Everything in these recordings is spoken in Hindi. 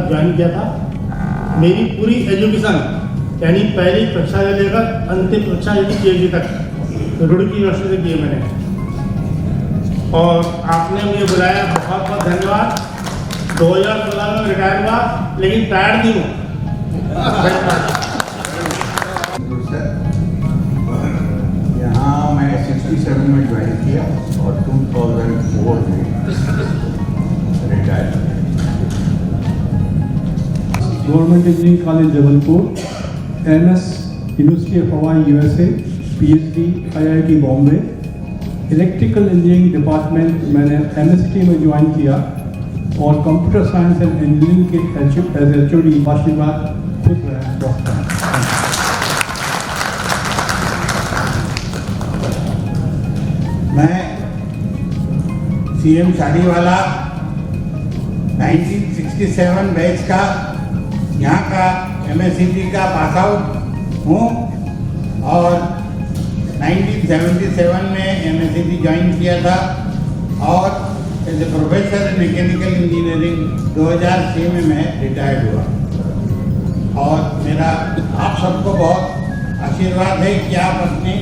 ज्वाइन किया था। मेरी पूरी एजुकेशन यानी पहली कक्षा से लेकर अंतिम कक्षा यानी PhD तक रुड़की यूनिवर्सिटी से की है मैंने। और आपने मुझे बुलाया, बहुत बहुत धन्यवाद। 2016 में रिटायर हुआ, लेकिन टायर्ड नहीं हूँ। यहाँ मैं 67 में ज्वाइन किया और 2004 में retire. Government engineering college Jabalpur, MS university of हवाई USA, PhD IIT Bombay, electrical engineering department मैंने MSc में ज्वाइन किया और कंप्यूटर साइंस एंड इंजीनियरिंग के एज HOD आशीर्वाद खुद रहा डॉक्टर। मैं CM शादीवाला 1967 बैच का यहाँ का MSc का पास आउट हूँ और 1977 में MSc ज्वाइन किया था और as a professor mechanical engineering 2006 में मैं रिटायर्ड हुआ। और मेरा आप सबको बहुत आशीर्वाद है कि आप अपनी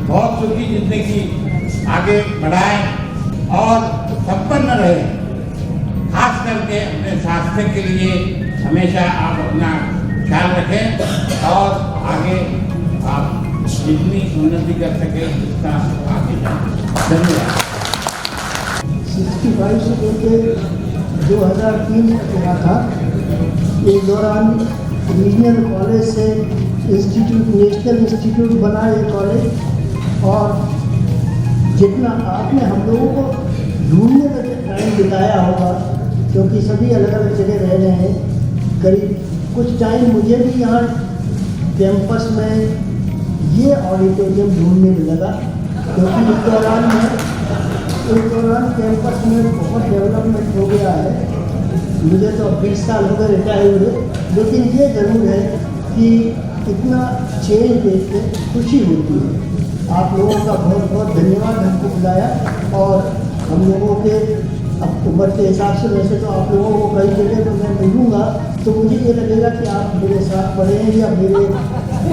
बहुत सुखी जिंदगी आगे बढ़ाएं और संपन्न रहे। खास करके अपने स्वास्थ्य के लिए हमेशा आप अपना ख्याल रखें और आगे आप जितनी उन्नति कर सके उतना आगे जाएं। धन्यवाद। 65 से लेकर 2003 तक रहा था। इस दौरान रीजनल कॉलेज से इंस्टीट्यूट, नेशनल इंस्टीट्यूट बना ये कॉलेज। और जितना आपने हम लोगों को ढूंढने में टाइम बिताया होगा, क्योंकि सभी अलग अलग जगह रह रहे हैं, करीब कुछ टाइम मुझे भी यहाँ कैंपस में ये ऑडिटोरियम ढूंढने में लगा, क्योंकि इस दौरान कैंपस में बहुत डेवलपमेंट हो गया है। मुझे तो 20 साल हो गए रिटायर हुए, लेकिन ये ज़रूर है कि इतना चेंज देख के खुशी होती है। आप लोगों का बहुत बहुत धन्यवाद हमको बुलाया। और हम लोगों के अब उम्र के हिसाब से वैसे तो आप लोगों को कई जगह तो मैं मिलूँगा, तो मुझे ये लगेगा कि आप मेरे साथ पढ़े हैं या मेरे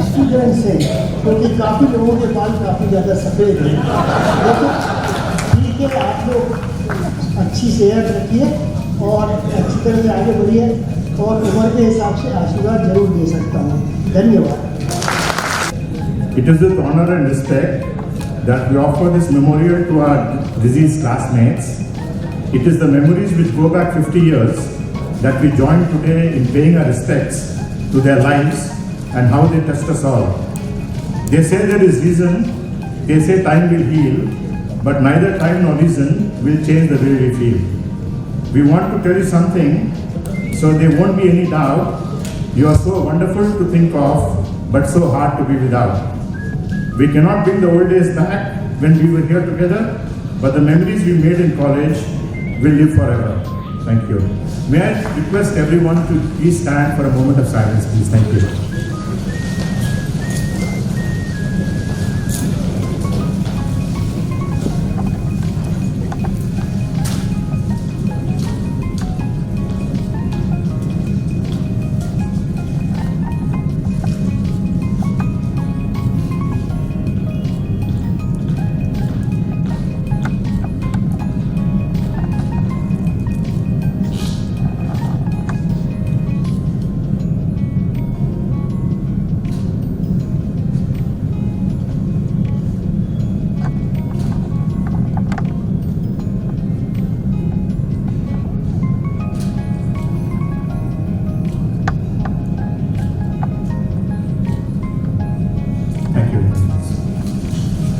स्टूडेंट्स हैं, क्योंकि काफ़ी लोगों के बाल काफ़ी ज़्यादा सफ़ेद हैं। लेकिन ठीक है, आप लोग अच्छी सेहत रखिए और अच्छी तरह से आगे बढ़िए, और उम्र के हिसाब से आशीर्वाद जरूर दे सकता हूँ। धन्यवाद। It is with honor and respect that we offer this memorial to our deceased classmates. It is the memories which go back 50 years that we join today in paying our respects to their lives and how they touched us all. They say there is reason, they say time will heal, but neither time nor reason will change the way we feel. We want to tell you something so there won't be any doubt. You are so wonderful to think of, but so hard to be without. We cannot bring the old days back when we were here together, but the memories we made in college will live forever. Thank you. May I request everyone to please stand for a moment of silence, please. Thank you.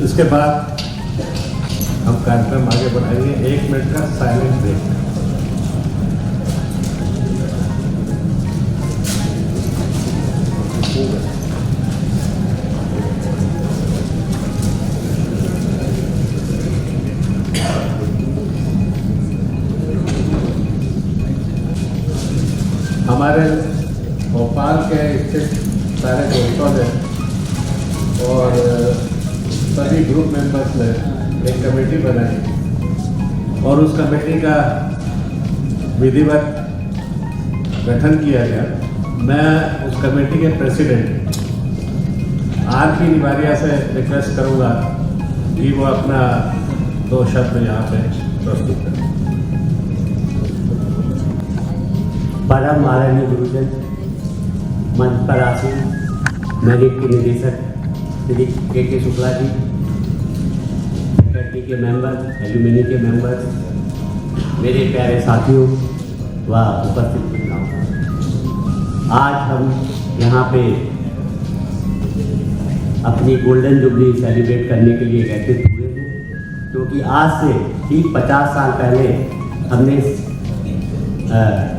इसके बाद हम कार्यक्रम आगे बढ़ाएंगे। 1 मिनट का साइलेंट ब्रेक। हमारे भोपाल के स्थित सारे दोस्तों ने और सभी ग्रुप मेंबर्स ने एक कमेटी बनाई और उस कमेटी का विधिवत गठन किया गया। मैं उस कमेटी के प्रेसिडेंट आर.पी. निवारिया से रिक्वेस्ट करूंगा कि वो अपना 2 शब्द यहाँ पे प्रस्तुत करें। परम आदरणीय गुरुजन, मंच पर आसीन मेरिट के निदेशक श्री के शुक्ला जी, फैकल्टी के मेंबर, एल्यूमिनी के मेंबर्स, मेरे प्यारे साथियों व उपस्थित महिलाओं, आज हम यहाँ पे अपनी गोल्डन जुबली सेलिब्रेट करने के लिए एकत्रित हुए हैं, क्योंकि आज से ठीक 50 साल पहले हमने इस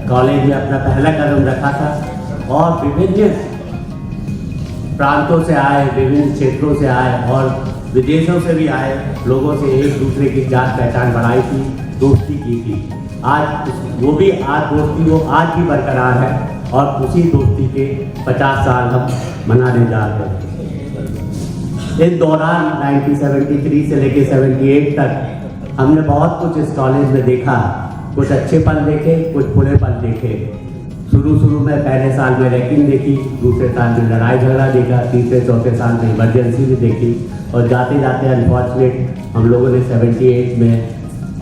कॉलेज में अपना पहला कदम रखा था और विभिन्न प्रांतों से आए, विभिन्न क्षेत्रों से आए और विदेशों से भी आए लोगों से एक दूसरे की जान पहचान बढ़ाई थी, दोस्ती की थी। आज वो दोस्ती आज भी बरकरार है और उसी दोस्ती के 50 साल हम मनाने जा रहे हैं। इस दौरान 1973 से लेकर 78 तक हमने बहुत कुछ इस कॉलेज में देखा। कुछ अच्छे पल देखे, कुछ बुरे पल देखे। शुरू में पहले साल में रैगिंग देखी, दूसरे साल में लड़ाई झगड़ा देखा, तीसरे चौथे साल में इमरजेंसी भी देखी और जाते जाते अनफॉर्चुनेट हम लोगों ने 78 में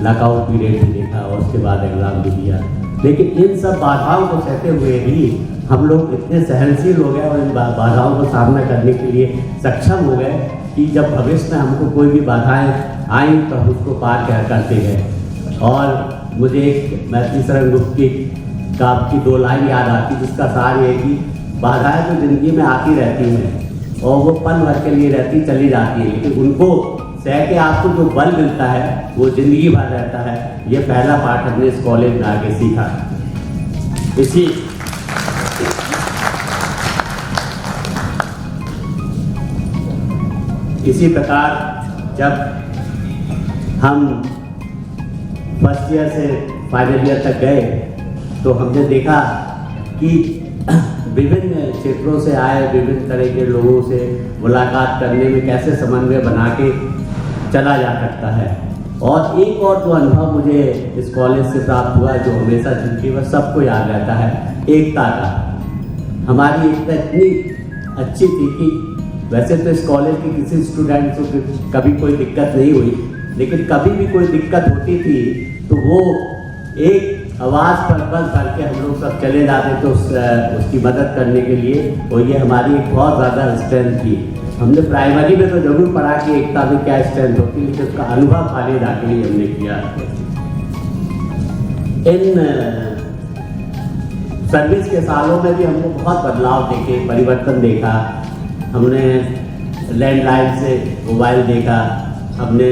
लॉकआउट पीरियड भी देखा और उसके बाद एग्ज़ाम भी दिया। लेकिन इन सब बाधाओं को सहते हुए भी हम लोग इतने सहनशील हो गए और इन बाधाओं को सामना करने के लिए सक्षम हो गए कि जब भविष्य में हमको कोई भी बाधाएं आई तो हम उसको पार करते गए। और मुझे एक मैथिली शरण गुप्त की 2 लाइन याद आती, जिसका सार ये है कि बाधाएं तो जिंदगी में आती रहती हैं और वो पल भर के लिए रहती चली जाती है, लेकिन उनको सह के आपको जो बल मिलता है वो जिंदगी भर रहता है। ये पहला पाठ हमने इस कॉलेज में आके सीखा। इसी प्रकार जब हम फर्स्ट ईयर से फाइनल ईयर तक गए तो हमने देखा कि विभिन्न क्षेत्रों से आए विभिन्न तरह के लोगों से मुलाकात करने में कैसे समन्वय बना के चला जा सकता है। और एक और जो अनुभव मुझे इस कॉलेज से प्राप्त हुआ जो हमेशा जिंदगी में सबको याद रहता है, एकता का। हमारी एकता इतनी अच्छी थी कि वैसे तो इस कॉलेज के किसी स्टूडेंट को कभी कोई दिक्कत नहीं हुई, लेकिन कभी भी कोई दिक्कत होती थी तो वो एक आवाज़ पर बल करके हम लोग सब चले जाते तो उसकी मदद करने के लिए। और ये हमारी एक बहुत ज़्यादा स्ट्रेंथ थी। हमने प्राइमरी में तो जरूर पढ़ा कि एकता में क्या स्ट्रेंथ होती है, लेकिन उसका अनुभव खाली जाके ही हमने किया। इन सर्विस के सालों में भी हमने बहुत बदलाव देखे, परिवर्तन देखा। हमने लैंडलाइन से मोबाइल देखा, हमने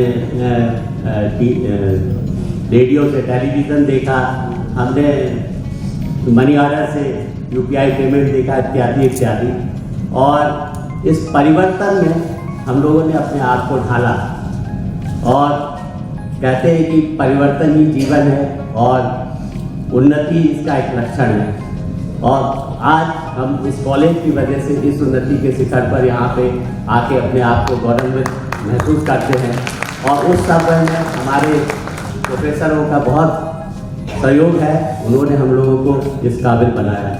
रेडियो से टेलीविज़न देखा, हमने मनी ऑर्डर से UPI पेमेंट देखा, इत्यादि इत्यादि। और इस परिवर्तन में हम लोगों ने अपने आप को ढाला और कहते हैं कि परिवर्तन ही जीवन है और उन्नति इसका एक लक्षण है। और आज हम इस कॉलेज की वजह से इस उन्नति के शिखर पर यहाँ पे आके अपने आप को गौरवान्वित महसूस करते हैं। और उस समय में हमारे प्रोफेसरों का बहुत सहयोग है, उन्होंने हम लोगों को इस काबिल बनाया।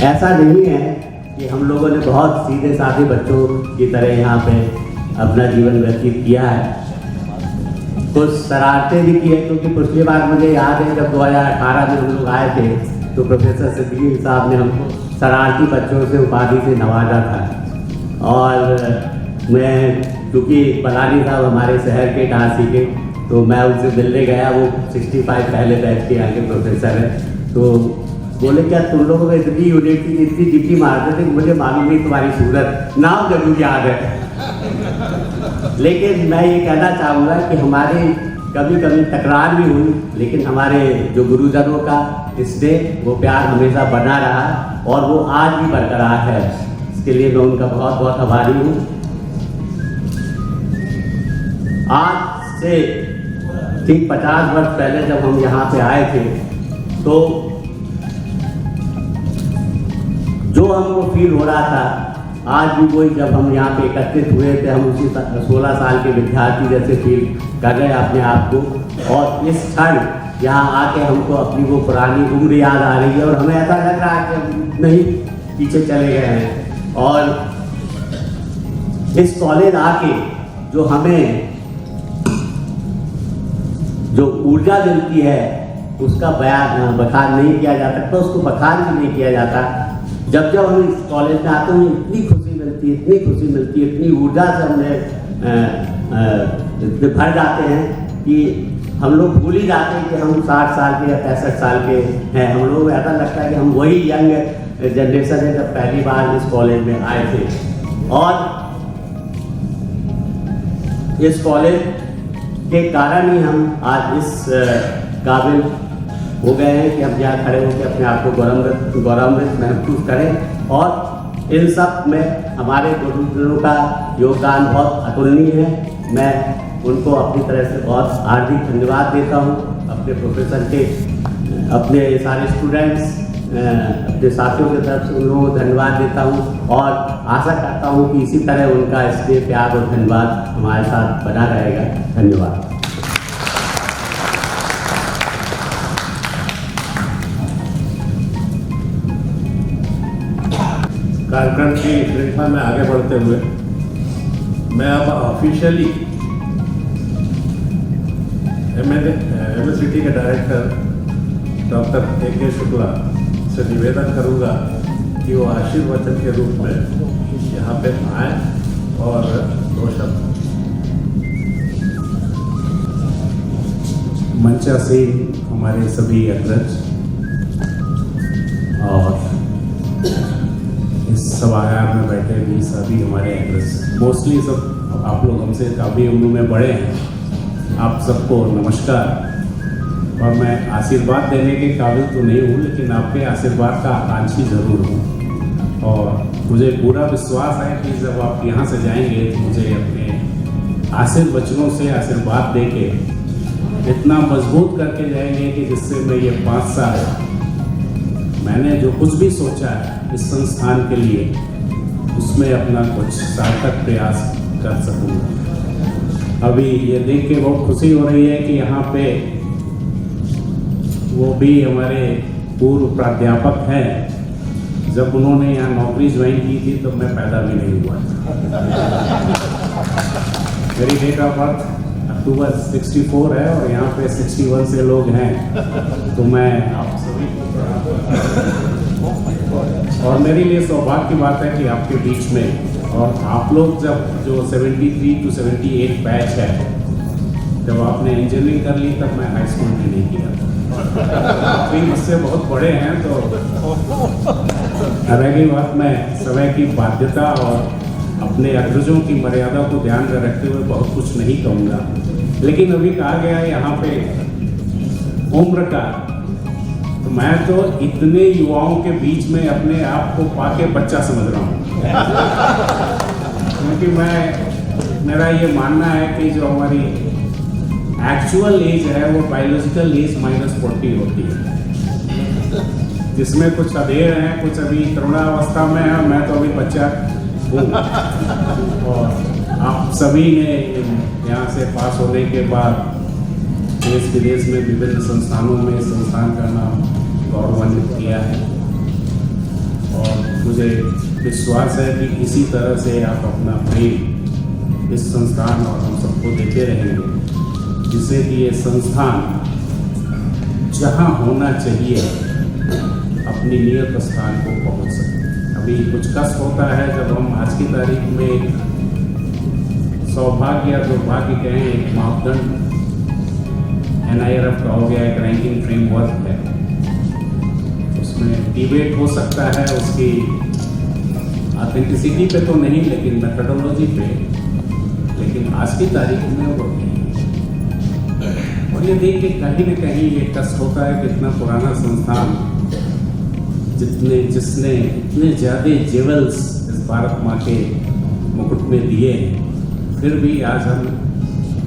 ऐसा नहीं है कि हम लोगों ने बहुत सीधे साधे बच्चों की तरह यहाँ पे अपना जीवन व्यतीत किया है। कुछ शरारतें भी की है, क्योंकि पिछली बार मुझे याद है जब 2018 में हम लोग आए थे तो प्रोफेसर सिद्दीकी साहब ने हमको शरारती बच्चों से उपाधि से नवाजा था। और मैं क्योंकि पलानी साहब हमारे शहर के टासी के, तो मैं उनसे मिलने गया। वो 65 पहले बैच के आगे प्रोफेसर है। तो बोले क्या तुम लोगों को इतनी यूनिट की इतनी डिप्टी मारते थे, मुझे मालूम नहीं तुम्हारी सूरत, नाम जरूर याद है। लेकिन मैं ये कहना चाहूँगा कि हमारे कभी कभी तकरार भी हुई, लेकिन हमारे जो गुरुजनों का स्नेह वो प्यार हमेशा बना रहा और वो आज भी बरकरार है। इसके लिए मैं उनका बहुत बहुत आभारी हूँ। आज से ठीक 50 वर्ष पहले जब हम यहाँ पे आए थे तो जो हमको फील हो रहा था आज भी वही, जब हम यहाँ पे एकत्रित हुए थे, हम उसी 16 साल के विद्यार्थी जैसे फील कर रहे अपने आप को। और इस क्षण यहाँ आके हमको अपनी वो पुरानी उम्र याद आ रही है और हमें ऐसा लग रहा है कि हम नहीं पीछे चले गए हैं। और इस कॉलेज आके जो हमें जो ऊर्जा मिलती है उसका बखान नहीं किया जा सकता, उसको बखान भी नहीं किया जाता। जब जब हम इस कॉलेज में आते हैं इतनी खुशी मिलती है, इतनी खुशी मिलती है, इतनी ऊर्जा से हमने भर जाते हैं कि हम लोग भूल ही जाते हैं कि हम 60 साल के या 65 साल के हैं। हम लोग ऐसा लगता है कि हम वही यंग जनरेशन है जब पहली बार इस कॉलेज में आए थे। और इस कॉलेज के कारण ही हम आज इस काबिल हो गए हैं कि हम यहाँ खड़े होकर अपने आप को गौरवान्वित महसूस करें। और इन सब में हमारे गुरुजनों का योगदान बहुत अतुलनीय है। मैं उनको अपनी तरह से बहुत हार्दिक धन्यवाद देता हूँ, अपने प्रोफेसर के, अपने सारे स्टूडेंट्स, अपने साथियों की तरफ से उन लोगों को धन्यवाद देता हूँ। और आशा करता हूँ कि इसी तरह उनका इसलिए प्यार और धन्यवाद हमारे साथ बना रहेगा। धन्यवाद। कार्यक्रम की श्रृंखला में आगे बढ़ते हुए मैं अब ऑफिशियली MSCT के डायरेक्टर डॉक्टर AK शुक्ला से निवेदन करूंगा कि वो आशीर्वचन के रूप में यहाँ पे आए और 2 शब्द। मंचासीन हमारे सभी अग्रज और इस सभागार में बैठे भी सभी हमारे अग्रज, मोस्टली सब आप लोग हमसे काफ़ी उम्र में बड़े हैं, आप सबको नमस्कार। और मैं आशीर्वाद देने के काबिल तो नहीं हूँ, लेकिन आपके आशीर्वाद का आकांक्षी ज़रूर हूँ। और मुझे पूरा विश्वास है कि जब आप यहाँ से जाएंगे तो मुझे अपने आशीर्वचनों से आशीर्वाद दे के इतना मजबूत करके जाएंगे कि जिससे मैं ये 5 साल मैंने जो कुछ भी सोचा है इस संस्थान के लिए, उसमें अपना कुछ सार्थक प्रयास कर सकूँगा। अभी ये देख के बहुत खुशी हो रही है कि यहाँ पे वो भी हमारे पूर्व प्राध्यापक हैं। जब उन्होंने यहाँ नौकरी ज्वाइन की थी तो मैं पैदा भी नहीं हुआ था। मेरी डेट ऑफ बर्थ अक्टूबर 64 है और यहाँ पे 61 से लोग हैं। तो मैं आप सभी और मेरे लिए सौभाग्य की बात है कि आपके बीच में, और आप लोग जब जो 73 to 78 बैच है, जब आपने इंजीनियरिंग कर ली तब मैं हाई स्कूल भी नहीं किया। आप मुझसे बहुत बड़े हैं, तो रही बात, मैं समय की बाध्यता और अपने अग्रजों की मर्यादा को ध्यान में रखते हुए बहुत कुछ नहीं कहूँगा। लेकिन अभी कहा गया है यहाँ पे उम्र का, तो मैं तो इतने युवाओं के बीच में अपने आप को पाके बच्चा समझ रहा हूँ। क्योंकि मेरा ये मानना है कि जो हमारी एक्चुअल एज है वो बायोलॉजिकल एज -40 होती है, जिसमें कुछ अधेड़ हैं, कुछ अभी तरुणावस्था में है। मैं तो अभी बच्चा हूँ। और आप सभी ने यहाँ से पास होने के बाद देश विदेश में विभिन्न संस्थानों में संस्थान का नाम गौरवान्वित किया है। और मुझे विश्वास है कि इसी तरह से आप अपना प्रेम इस संस्थान और हम सबको देते रहेंगे, जिससे कि ये संस्थान जहाँ होना चाहिए अपनी नियत स्थान को पहुँच सके। अभी कुछ कष्ट होता है जब हम आज की तारीख में सौभाग्य या दुर्भाग्य कहें, एक मापदंड NIRF का हो गया, एक रैंकिंग फ्रेमवर्क है, उसमें डिबेट हो सकता है उसकी ऑथेंटिसिटी पे तो नहीं, लेकिन मेथडोलॉजी पे, लेकिन आज की तारीख में वो नहीं। और ये देख के कहीं न कहीं ये कष्ट होता है कि इतना पुराना संस्थान जिसने इतने ज़्यादा जेवल्स इस भारत माँ के मुकुट में दिए, फिर भी आज हम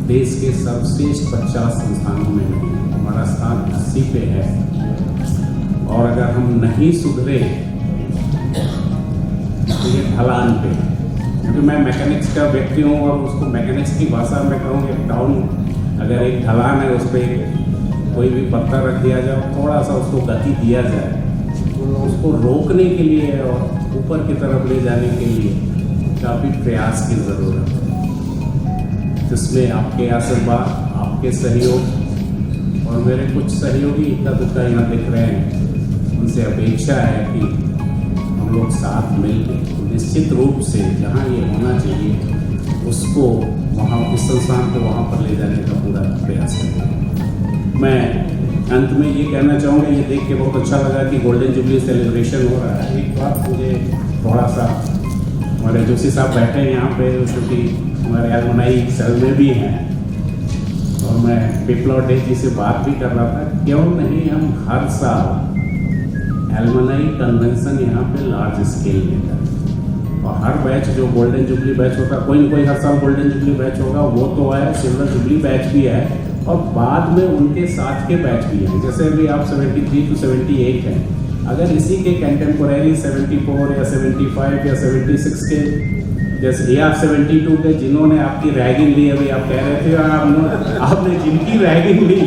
देश के सर्वश्रेष्ठ 50 संस्थानों में नहीं, हमारा स्थान 80 पे है। और अगर हम नहीं सुधरे तो ये ढलान पे, क्योंकि मैं मैकेनिक्स का व्यक्ति हूँ और उसको मैकेनिक्स की भाषा में कहूँ कि डाउन, अगर एक ढलान है उस पर कोई भी पत्थर रख दिया जाए, थोड़ा सा उसको गति दिया जाए, तो उसको रोकने के लिए और ऊपर की तरफ ले जाने के लिए काफ़ी प्रयास की ज़रूरत है, जिसमें आपके आशीर्वाद, आपके सहयोग और मेरे कुछ सहयोगी इक्का दुक्का यहाँ दिख रहे हैं, उनसे अपेक्षा है कि हम लोग साथ मिलकर निश्चित रूप से जहाँ ये होना चाहिए उसको वहाँ, इस संस्थान को वहाँ पर ले जाने का पूरा प्रयास करें। मैं अंत में ये कहना चाहूँगा, ये देख के बहुत अच्छा लगा कि गोल्डन जुबली सेलिब्रेशन हो रहा है। एक बात मुझे थोड़ा सा, हमारे जोशी साहब बैठे हैं यहाँ पे, क्योंकि हमारे एलमनाई सेल में भी हैं, और मैं पिपलॉड डे जी से बात भी कर रहा था, क्यों नहीं हम हर साल एलमनाई कन्वेंशन यहाँ पे लार्ज स्केल में करें, और हर बैच जो गोल्डन जुबली बैच होता है, कोई ना कोई हर साल गोल्डन जुबली बैच होगा, वो तो है, सिल्वर जुबली बैच भी है, और बाद में उनके साथ के बैच भी हैं। जैसे अभी आप 73 to 78 हैं, अगर इसी के कंटेम्पोरेरी 74 या 75 या 76 के, जैसे या 72 के जिन्होंने आपकी रैगिंग ली, अभी आप कह रहे थे आपने जिनकी रैगिंग ली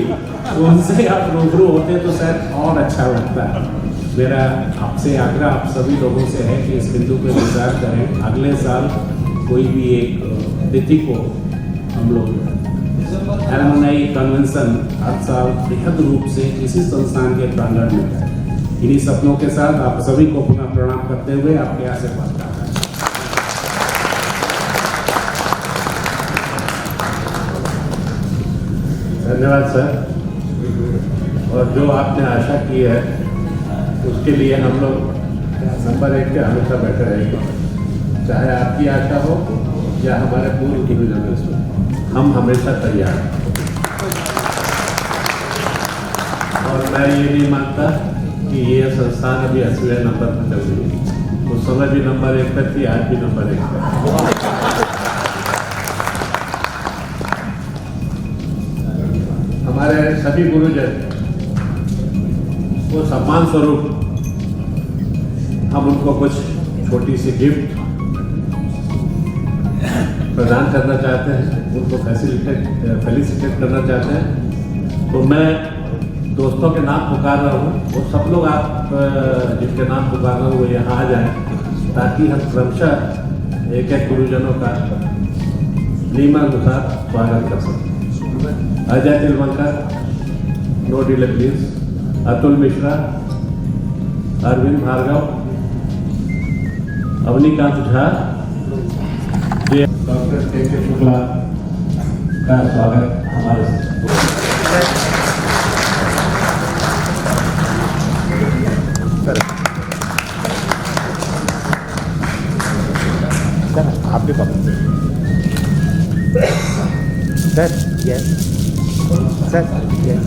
उनसे आप रूबरू होते तो शायद और अच्छा लगता है। मेरा आपसे आग्रह आप सभी लोगों से है कि इस बिंदु पर विचार करें, अगले साल कोई भी एक तिथि को हम लोग एलमनाई कन्वेंशन हर साल बृहद रूप से इसी संस्थान के प्रांगण में करें। इन्हीं सपनों के साथ आप सभी को पुनः प्रणाम करते हुए आपके आशीर्वाद का धन्यवाद सर। और जो आपने आशा की है उसके लिए हम लोग नंबर 1 पे हमेशा बैठे रहेंगे, चाहे आपकी आशा हो या हमारे पूर्व गुरुजनों से, हम हमेशा तैयार हैं। और मैं ये नहीं मानता कि ये संस्थान अभी 80वें नंबर पर चल रही है, उस समय भी नंबर 1 पर थी, आज भी नंबर 1 पर। हमारे सभी गुरुजन वो सम्मान स्वरूप हम उनको कुछ छोटी सी गिफ्ट प्रदान करना चाहते हैं, उनको फेलिसिटेट करना चाहते हैं। तो मैं दोस्तों के नाम पुकार रहा हूँ, वो सब लोग आप जिनके नाम पुकार रहा हूँ वो यहाँ आ जाएं, ताकि हम क्रमशः एक एक गुरुजनों का नियमानुसार स्वागत कर सकें। Ajay Tilwankar, no delay please, Atul Mishra, Arvind Bhargav, Avanikant Jha, doctor K Shukla का स्वागत हमारे सर। आपके पास सर, यस सर, यस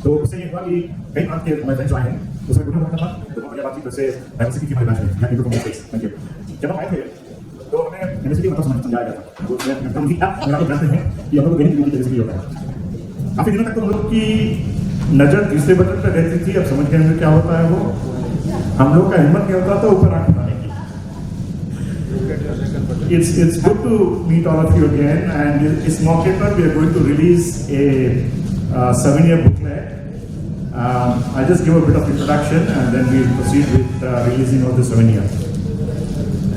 तो उससे ये हुआ कि कई बात के हमारे फ्रेंड्स आए हैं उसमें ग्रुप होता था तो बढ़िया बातचीत से डाइवर्सिटी की हमारी बैच में यहाँ group of space thank you जब हम आए थे तो हमें यूनिवर्सिटी मतलब समझाया गया था तो उसमें हम लोग जानते हैं कि हम लोग गणित की यूनिवर्सिटी होता है काफी दिनों तक तो हम लोग की नजर तीसरे बटन पर रहती थी अब समझ गए हमें क्या होता है वो हम लोग का हिम्मत नहीं होता तो ऊपर आंख उठाने की It's good to meet all of you again and इस मौके पर we are going to release a 7-year booklet. I'll just give a bit of introduction and then we'll proceed with releasing of the 7 years.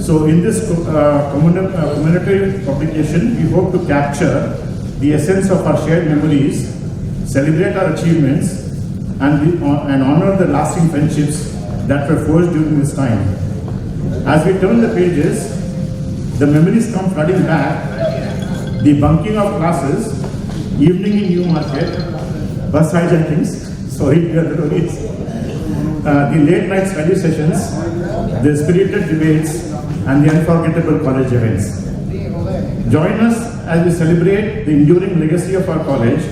So in this commemorative publication, we hope to capture the essence of our shared memories, celebrate our achievements, and honor the lasting friendships that were forged during this time. As we turn the pages, the memories come flooding back. The bunking of classes, evening in New Market, bus hijackings, sorry, the late night study sessions, the spirited debates, and the unforgettable college events. Join us as we celebrate the enduring legacy of our college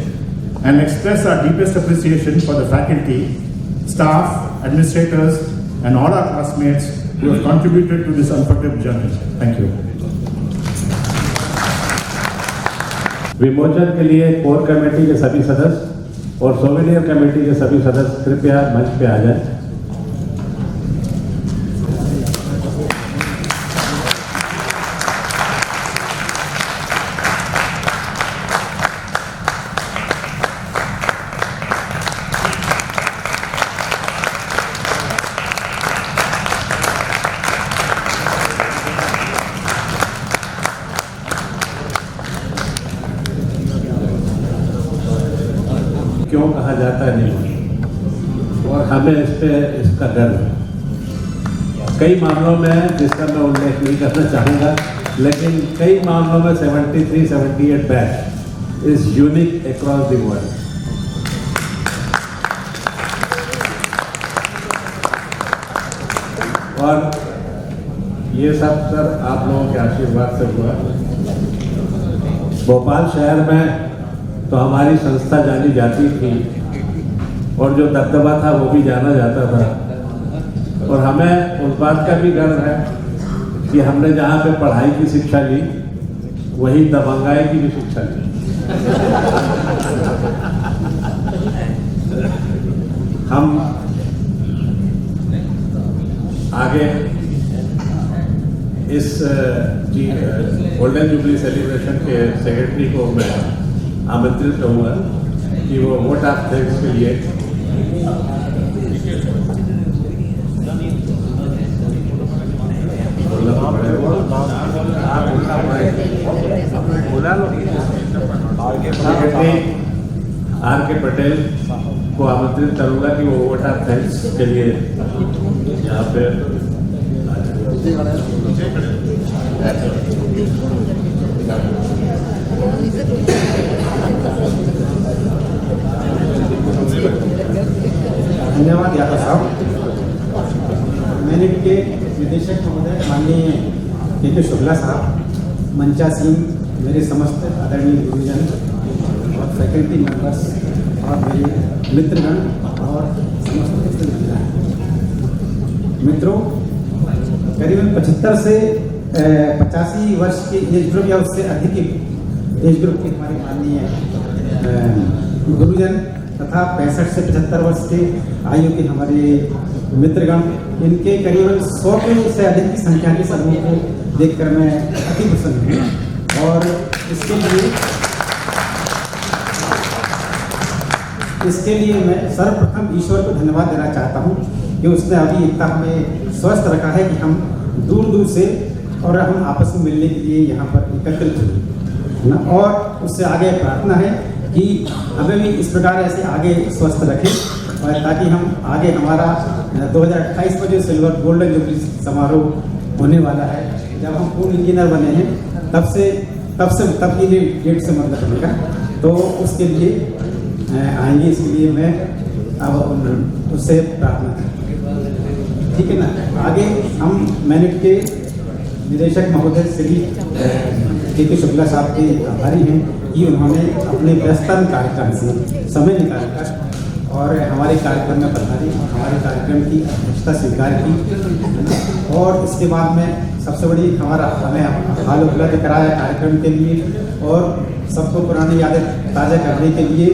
and express our deepest appreciation for the faculty, staff, administrators, and all our classmates who have contributed to this unforgettable journey. Thank you. विमोचन के लिए कोर कमेटी के सभी सदस्य और सोवेनियर कमेटी के सभी सदस्य कृपया मंच पे आ जाएं। क्यों कहा जाता है नहीं और हमें इस पे इसका डर है कई मामलों में जिसका मैं उल्लेख नहीं करना चाहूँगा लेकिन कई मामलों में 73-78 batch is unique across the world और ये सब सर आप लोगों के आशीर्वाद से हुआ। भोपाल शहर में तो हमारी संस्था जानी जाती थी और जो दबदबा था वो भी जाना जाता था और हमें उस बात का भी गर्व है कि हमने जहाँ पे पढ़ाई की शिक्षा ली वही दबंगाई की भी शिक्षा ली। हम आगे इस गोल्डन जुबली सेलिब्रेशन के सेक्रेटरी को मैं आमंत्रित करूँगा कि वो वोट ऑफ थैंक्स के लिए आर के पटेल को आमंत्रित करूँगा कि वो वोट ऑफ थैंक्स के लिए यहाँ पे धन्यवाद यादव साहब। मैंने के निदेशक महोदय माननीय के शुक्ला साहब, मंचासीन मेरे समस्त आदरणीय गुरुजन और फैकल्टी मेंबर्स और मेरे मित्रगण और समस्त मित्रों, करीबन 75 से 85 वर्ष के एज ग्रुप या उससे अधिक एज ग्रुप के हमारे माननीय गुरुजन तथा 65 से 75 वर्ष के आयु के हमारे मित्रगण, इनके करीबन 100 से अधिक की संख्या के समूह को देखकर मैं अति प्रसन्न हूँ और इसके लिए मैं सर्वप्रथम ईश्वर को धन्यवाद देना चाहता हूँ कि उसने अभी इतना हमें स्वस्थ रखा है कि हम दूर दूर से और हम आपस में मिलने के लिए यहाँ पर एकत्रित हुए और उससे आगे प्रार्थना है कि हमें भी इस प्रकार ऐसे आगे स्वस्थ रखें और ताकि हम आगे हमारा 2028 में जो सिल्वर गोल्डन जुबली समारोह होने वाला है, जब हम पूर्ण इंजीनियर बने हैं तब की डेट से मतलब बनेगा, तो उसके लिए आएंगे, इसलिए मैं अब उससे प्रार्थना करूँ। ठीक है ना। आगे हम मैनेट के निदेशक महोदय श्री के शुक्ला साहब के आभारी हैं कि उन्होंने अपने व्यस्तम कार्यक्रम से समय निकालकर और हमारे कार्यक्रम में पधारे, हमारे कार्यक्रम की अध्यक्षता स्वीकार की। और इसके बाद में सबसे बड़ी हमें हाल उपलब्ध कराया कार्यक्रम के लिए और सबको पुरानी यादें ताज़ा करने के लिए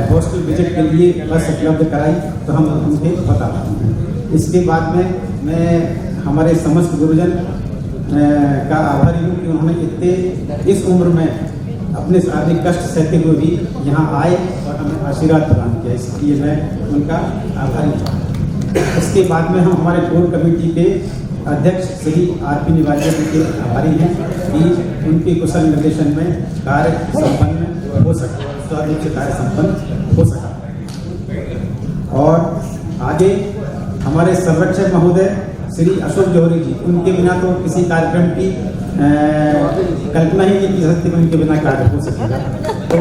हॉस्टल विजिट के लिए बस उपलब्ध कराई, तो हम उनके बहुत आभारी हैं। इसके बाद में मैं हमारे समस्त गुरुजन का आभारी हूँ कि उन्होंने इतने इस उम्र में अपने शारीरिक कष्ट सहते हुए भी यहाँ आए और हमें आशीर्वाद प्रदान किया, इसलिए मैं उनका आभारी हूँ। इसके बाद में हम हमारे कोर कमेटी के अध्यक्ष श्री आर.पी. निवारिया जी के आभारी हैं कि उनके कुशल निर्देशन में कार्य संपन्न हो सका, स्वादिष्ट से कार्य संपन्न हो सका। और आगे हमारे संरक्षक महोदय श्री अशोक जौहरी जी, उनके बिना तो किसी कार्यक्रम की कल्पना ही नहीं की सकती कि उनके बिना कार्य हो सकेगा। तो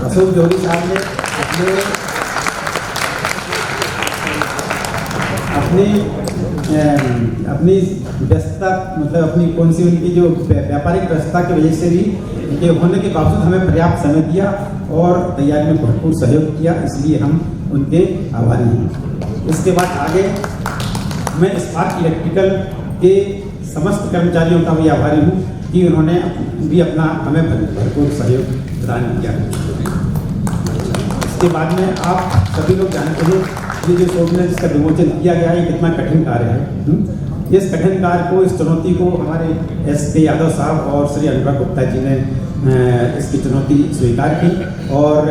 अशोक जौहरी साहब ने अपनी व्यस्तता, मतलब अपनी कौन सी उनकी जो व्यापारिक व्यस्तता की वजह से भी उनके होने के बावजूद हमें पर्याप्त समय दिया और तैयारी में भरपूर सहयोग किया, इसलिए हम उनके आभारी हैं। इसके बाद आगे मैं स्पार्क इलेक्ट्रिकल के समस्त कर्मचारियों का भी आभारी हूँ कि उन्होंने भी अपना हमें भरपूर सहयोग प्रदान किया। इसके बाद में आप सभी लोग जानते हैं ये जो शोभना जिसका विमोचन किया गया है, ये कितना कठिन कार्य है। इस कठिन कार्य को, इस चुनौती को हमारे S.K. यादव साहब और श्री अनुराग गुप्ता जी ने इसकी चुनौती स्वीकार की और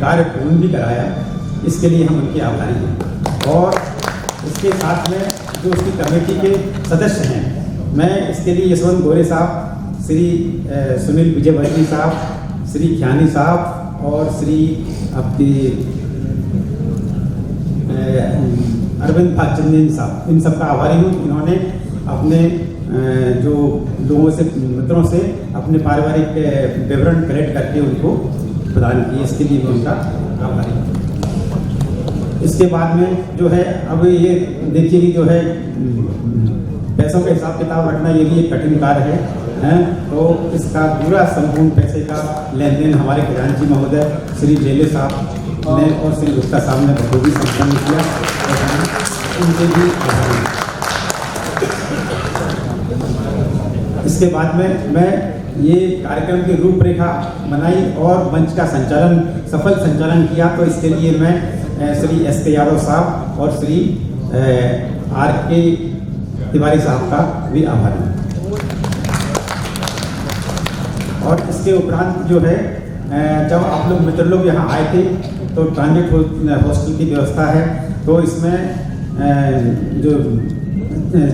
कार्य पूर्ण भी कराया, इसके लिए हम उनके आभारी हैं। और इसके साथ में जो उसकी कमेटी के सदस्य हैं, मैं इसके लिए यशवंत गोरे साहब, श्री सुनील विजयवर्गीय साहब, श्री ख्यानी साहब और श्री आपके अरविंद भागचंदन साहब, इन सबका आभारी हूँ। इन्होंने अपने जो लोगों से, मित्रों से अपने पारिवारिक विवरण कलेक्ट करके उनको प्रदान किए, इसके लिए मैं उनका आभारी हूँ। इसके बाद में जो है, अब ये देखिए कि जो है पैसों का हिसाब किताब रखना, ये भी एक कठिन कार्य है। तो इसका पूरा संपूर्ण पैसे का लेन देन हमारे खजांची महोदय श्री लेले साहब ने और श्री गुप्ता साहब ने बखूबी संपन्न किया और उनके भी आभारी हैं। इसके बाद में मैं ये कार्यक्रम की रूपरेखा बनाई और मंच का संचालन, सफल संचालन किया, तो इसके लिए मैं श्री S.K. यादव साहब और श्री R.K. तिवारी साहब का भी आभारी हूँ। और इसके उपरांत जो है, जब आप लोग मित्र लोग यहाँ आए थे तो ट्रांजिट हॉस्टल की व्यवस्था है, तो इसमें जो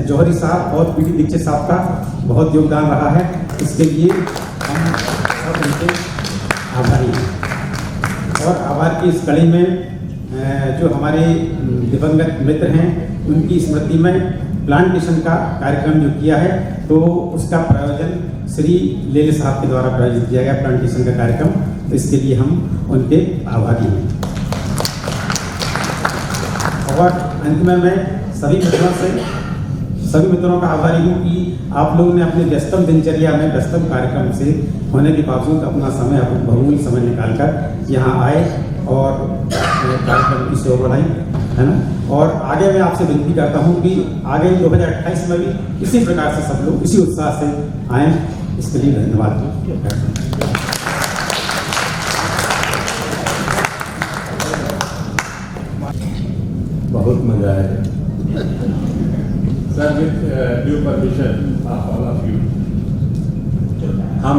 जौहरी साहब और P.T. दीक्षित साहब का बहुत योगदान रहा है, इसके लिए हम सब उनके आभारी हैं। और आभार की इस कड़ी में जो हमारे दिवंगत मित्र हैं, उनकी स्मृति में प्लांटेशन का कार्यक्रम जो किया है, तो उसका प्रायोजन श्री लेले साहब के द्वारा प्रायोजित किया गया प्लांटेशन का कार्यक्रम, तो इसके लिए हम उनके आभारी हैं। और अंत में मैं सभी मित्रों का आभारी हूँ कि आप लोगों ने अपने व्यस्तम दिनचर्या में, व्यस्तम कार्यक्रम से होने के बावजूद अपना समय, अपना बहुमूल्य समय निकालकर यहाँ आए और कार्यक्रम की शोभा बढ़ाई, है ना। और आगे मैं आपसे विनती करता हूँ कि आगे 2028 में भी इसी प्रकार से सब लोग इसी उत्साह से आएँ, इसके लिए धन्यवाद। बहुत मजा आया sir. With due permission of all of you, हम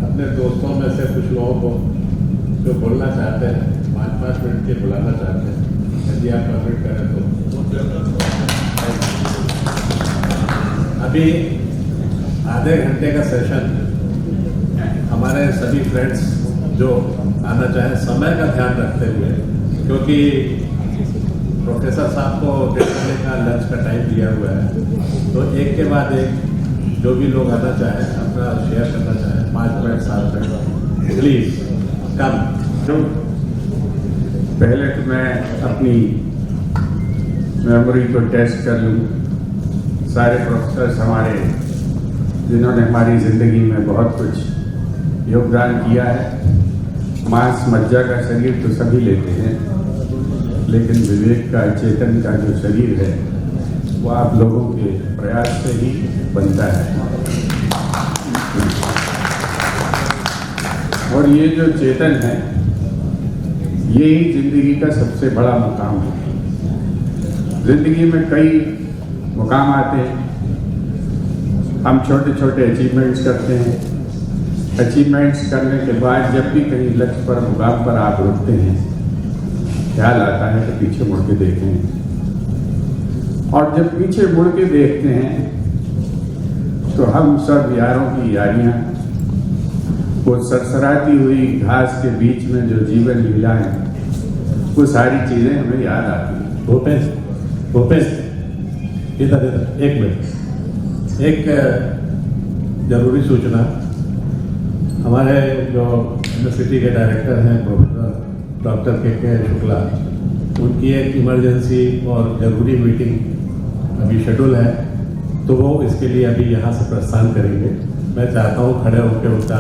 अपने दोस्तों में से कुछ लोगों को जो बोलना चाहते हैं 5-5 मिनट के बुलाना चाहते हैं, यदि आप परमिट करें तो। अभी आधे घंटे का सेशन, हमारे सभी फ्रेंड्स जो आना चाहें समय का ध्यान रखते हुए, क्योंकि प्रोफेसर साहब को 1:30 बजे का लंच का टाइम दिया हुआ है, तो एक के बाद एक जो भी लोग आना चाहें, अपना शेयर करना चाहें, 5 मिनट 7 मिनट, प्लीज कम। पहले तो मैं अपनी मेमोरी को टेस्ट कर लूँ। सारे प्रोफेसर्स हमारे जिन्होंने हमारी ज़िंदगी में बहुत कुछ योगदान किया है। मांस मज्जा का शरीर तो सभी लेते हैं, लेकिन विवेक का, चेतन का जो शरीर है वो आप लोगों के प्रयास से ही बनता है। और ये जो चेतन है, यही जिंदगी का सबसे बड़ा मुकाम है। जिंदगी में कई मुकाम आते हैं, हम छोटे छोटे अचीवमेंट्स करते हैं। अचीवमेंट्स करने के बाद जब भी कहीं लक्ष्य पर, मुकाम पर आप रुकते हैं, ख्याल आता है कि पीछे मुड़ के देखें। और जब पीछे मुड़ के देखते हैं तो हम सब यारों की यारियां, वो सरसराती हुई घास के बीच में जो जीवन लीला है, वो सारी चीज़ें हमें याद आती हैं। भूपेश इधर एक मिनट, एक जरूरी सूचना। हमारे जो यूनिवर्सिटी के डायरेक्टर हैं प्रोफेसर डॉक्टर के शुक्ला, उनकी एक इमरजेंसी और ज़रूरी मीटिंग अभी शेड्यूल है, तो वो इसके लिए अभी यहाँ से प्रस्थान करेंगे। मैं चाहता हूँ खड़े होकर उनका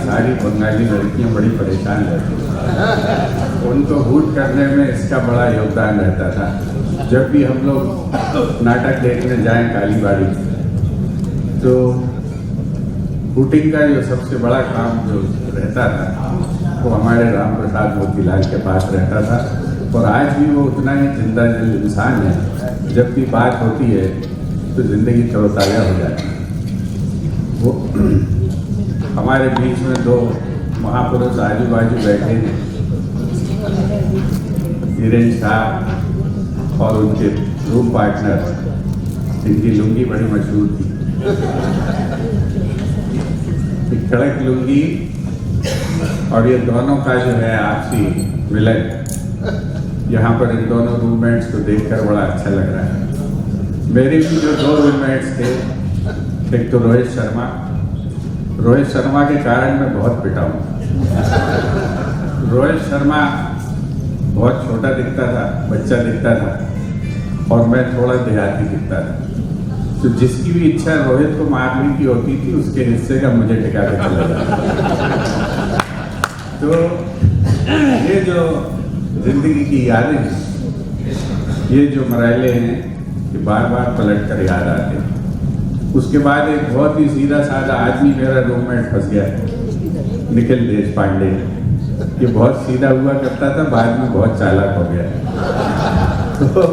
सारी बंगाली लड़कियां बड़ी परेशान रहती हैं। उनको हूट करने में इसका बड़ा योगदान रहता था। जब भी हम लोग नाटक देखने जाएं कालीबाड़ी, तो हूटिंग का जो सबसे बड़ा काम जो रहता था वो हमारे राम प्रसाद मोतीलाल के पास रहता था। और आज भी वो उतना ही जिंदा दिल इंसान है। जब भी बात होती है तो जिंदगी तरोताज़ा हो जाती है। वो हमारे बीच में दो महापुरुष आजू बाजू बैठे हैं, धीरेन्द्र साहब और उनके रूम पार्टनर। इनकी लुंगी बड़ी मशहूर थी, कड़क लुंगी। और ये दोनों का जो है आपसी मिलन, यहाँ पर इन दोनों रूममेट्स को देखकर बड़ा अच्छा लग रहा है। मेरे भी जो दो रूममेट्स थे, एक तो रोहित शर्मा के कारण मैं बहुत पिटा हूँ। रोहित शर्मा बहुत छोटा दिखता था, बच्चा दिखता था, और मैं थोड़ा देहाती दिखता था। तो जिसकी भी इच्छा रोहित को मारने की होती थी, उसके हिस्से का मुझे टिका के चला जाता। तो ये जो जिंदगी की यादें हैं, ये जो मरहले हैं, ये बार बार पलट कर याद आते हैं। उसके बाद एक बहुत ही सीधा साधा आदमी मेरा रूममेट फंस गया, निखिल देशपांडे। ये बहुत सीधा हुआ करता था, बाद में बहुत चालाक हो गया। तो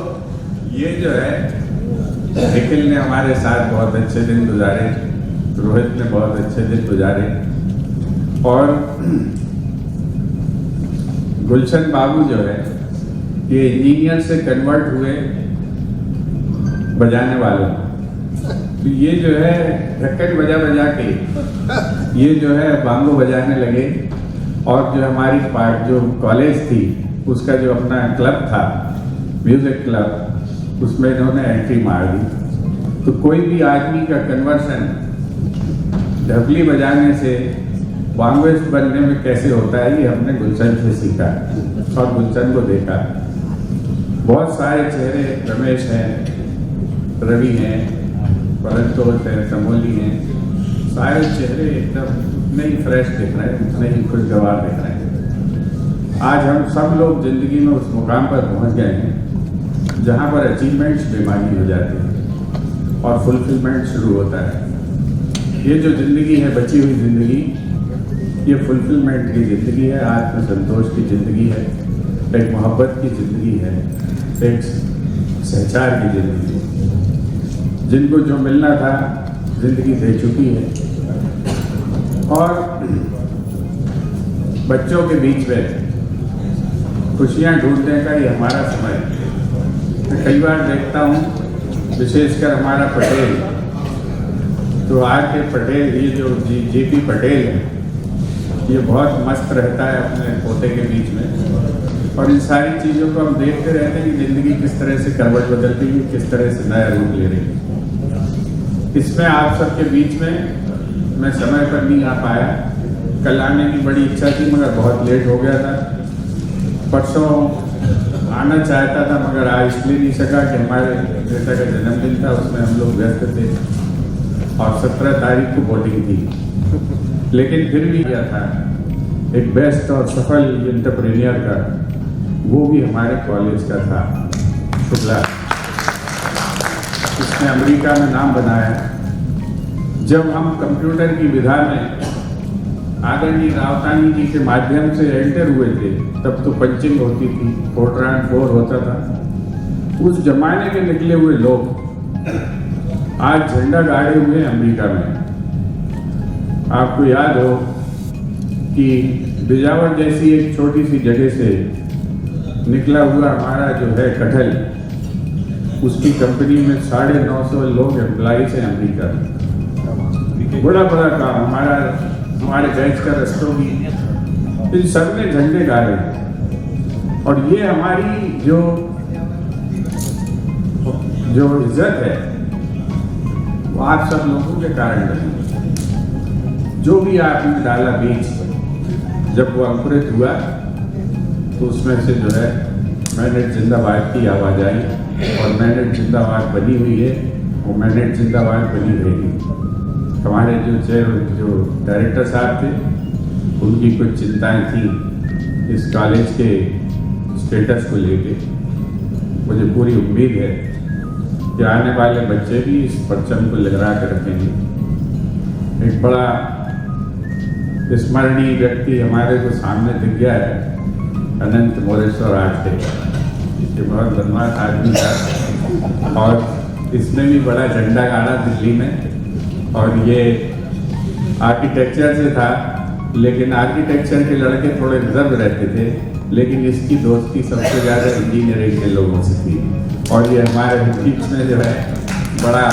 ये जो है, निखिल ने हमारे साथ बहुत अच्छे दिन गुजारे, रोहित ने बहुत अच्छे दिन गुजारे। और गुलशन बाबू जो है, ये इंजीनियर से कन्वर्ट हुए बजाने वालों। तो ये जो है ढक्कन बजा बजा के ये जो है बांगो बजाने लगे। और जो हमारी जो कॉलेज थी, उसका जो अपना क्लब था, म्यूजिक क्लब, उसमें इन्होंने एंट्री मार दी। तो कोई भी आदमी का कन्वर्सन ढबली बजाने से बांगोइस्ट बनने में कैसे होता है, ये हमने गुलशन से सीखा और गुलशन को देखा। बहुत सारे चेहरे, रमेश हैं, रवि हैं, परंतोष हैं, समोली हैं, सारे चेहरे एकदम उतने ही फ्रेश दिख रहे हैं, उतने ही खुशगवार दिख रहे हैं। आज हम सब लोग जिंदगी में उस मुकाम पर पहुंच गए हैं जहां पर अचीवमेंट्स बेमानी हो जाते हैं और फुलफिलमेंट शुरू होता है। ये जो ज़िंदगी है, बची हुई ज़िंदगी, ये फुलफिलमेंट की ज़िंदगी है, आत्मसंतोष की ज़िंदगी है, एक मोहब्बत की ज़िंदगी है, एक सहचार की ज़िंदगी है। जिनको जो मिलना था ज़िंदगी दे चुकी है। और बच्चों के बीच में खुशियाँ ढूंढने का ये हमारा समय है। मैं कई बार देखता हूँ, विशेषकर हमारा पटेल, तो आज के पटेल, ये जो JP पटेल हैं, ये बहुत मस्त रहता है अपने पोते के बीच में, और इन सारी चीज़ों को हम देखते रहते हैं कि ज़िंदगी किस तरह से करवट बदल रही है, किस तरह से नया रूप ले रही है। इसमें आप सबके बीच में मैं समय पर नहीं आ पाया। कल आने की बड़ी इच्छा थी मगर बहुत लेट हो गया था। परसों आना चाहता था मगर आ इसलिए नहीं सका कि हमारे बेटा का जन्मदिन था, उसमें हम लोग व्यस्त थे और 17 तारीख को वोटिंग थी। लेकिन फिर भी क्या था, एक बेस्ट और सफल एंटरप्रेन्योर का, वो भी हमारे कॉलेज का था, शुक्ला। उसने अमेरिका में नाम बनाया। जब हम कंप्यूटर की विधा में आदरणीय रावतानी जी के माध्यम से एंटर हुए थे, तब तो पंचिंग होती थी, फोर्ट्रान 4 होता था। उस जमाने के निकले हुए लोग आज झंडा गाड़े हुए अमेरिका में। आपको याद हो कि बिजावर जैसी एक छोटी सी जगह से निकला हुआ हमारा जो है कटहल, उसकी कंपनी में 950 लोग एम्प्लॉइज हैं अमेरिका में। बड़ा बड़ा काम हमारे बैच का रस्तों की, इन सब ने झंडे गाड़े। और ये हमारी जो इज्जत है वो आप सब लोगों के कारण रही। जो भी आपने डाला बीज, जब वो अंकुरित हुआ तो उसमें से जो है मैनेट जिंदाबाद की आवाज़ आई, और मैनेट जिंदाबाद बनी हुई है, वो मैनेट जिंदाबाद बनी रहेगी। हमारे जो डायरेक्टर साहब थे, उनकी कुछ चिंताएं थी इस कॉलेज के स्टेटस को लेके। मुझे पूरी उम्मीद है कि आने वाले बच्चे भी इस परचम को लहरा कर रखेंगे। एक बड़ा स्मरणीय व्यक्ति हमारे को सामने दिख गया है, अनंत मोरेश्वर आठे। ये बहुत बदमाश आदमी था और इसने भी बड़ा झंडा गाड़ा दिल्ली में, और ये आर्किटेक्चर से था, लेकिन आर्किटेक्चर के लड़के थोड़े रिजर्व रहते थे, लेकिन इसकी दोस्ती सबसे ज़्यादा इंजीनियरिंग के लोगों से थी। और ये हमारे बीच में जो है बड़ा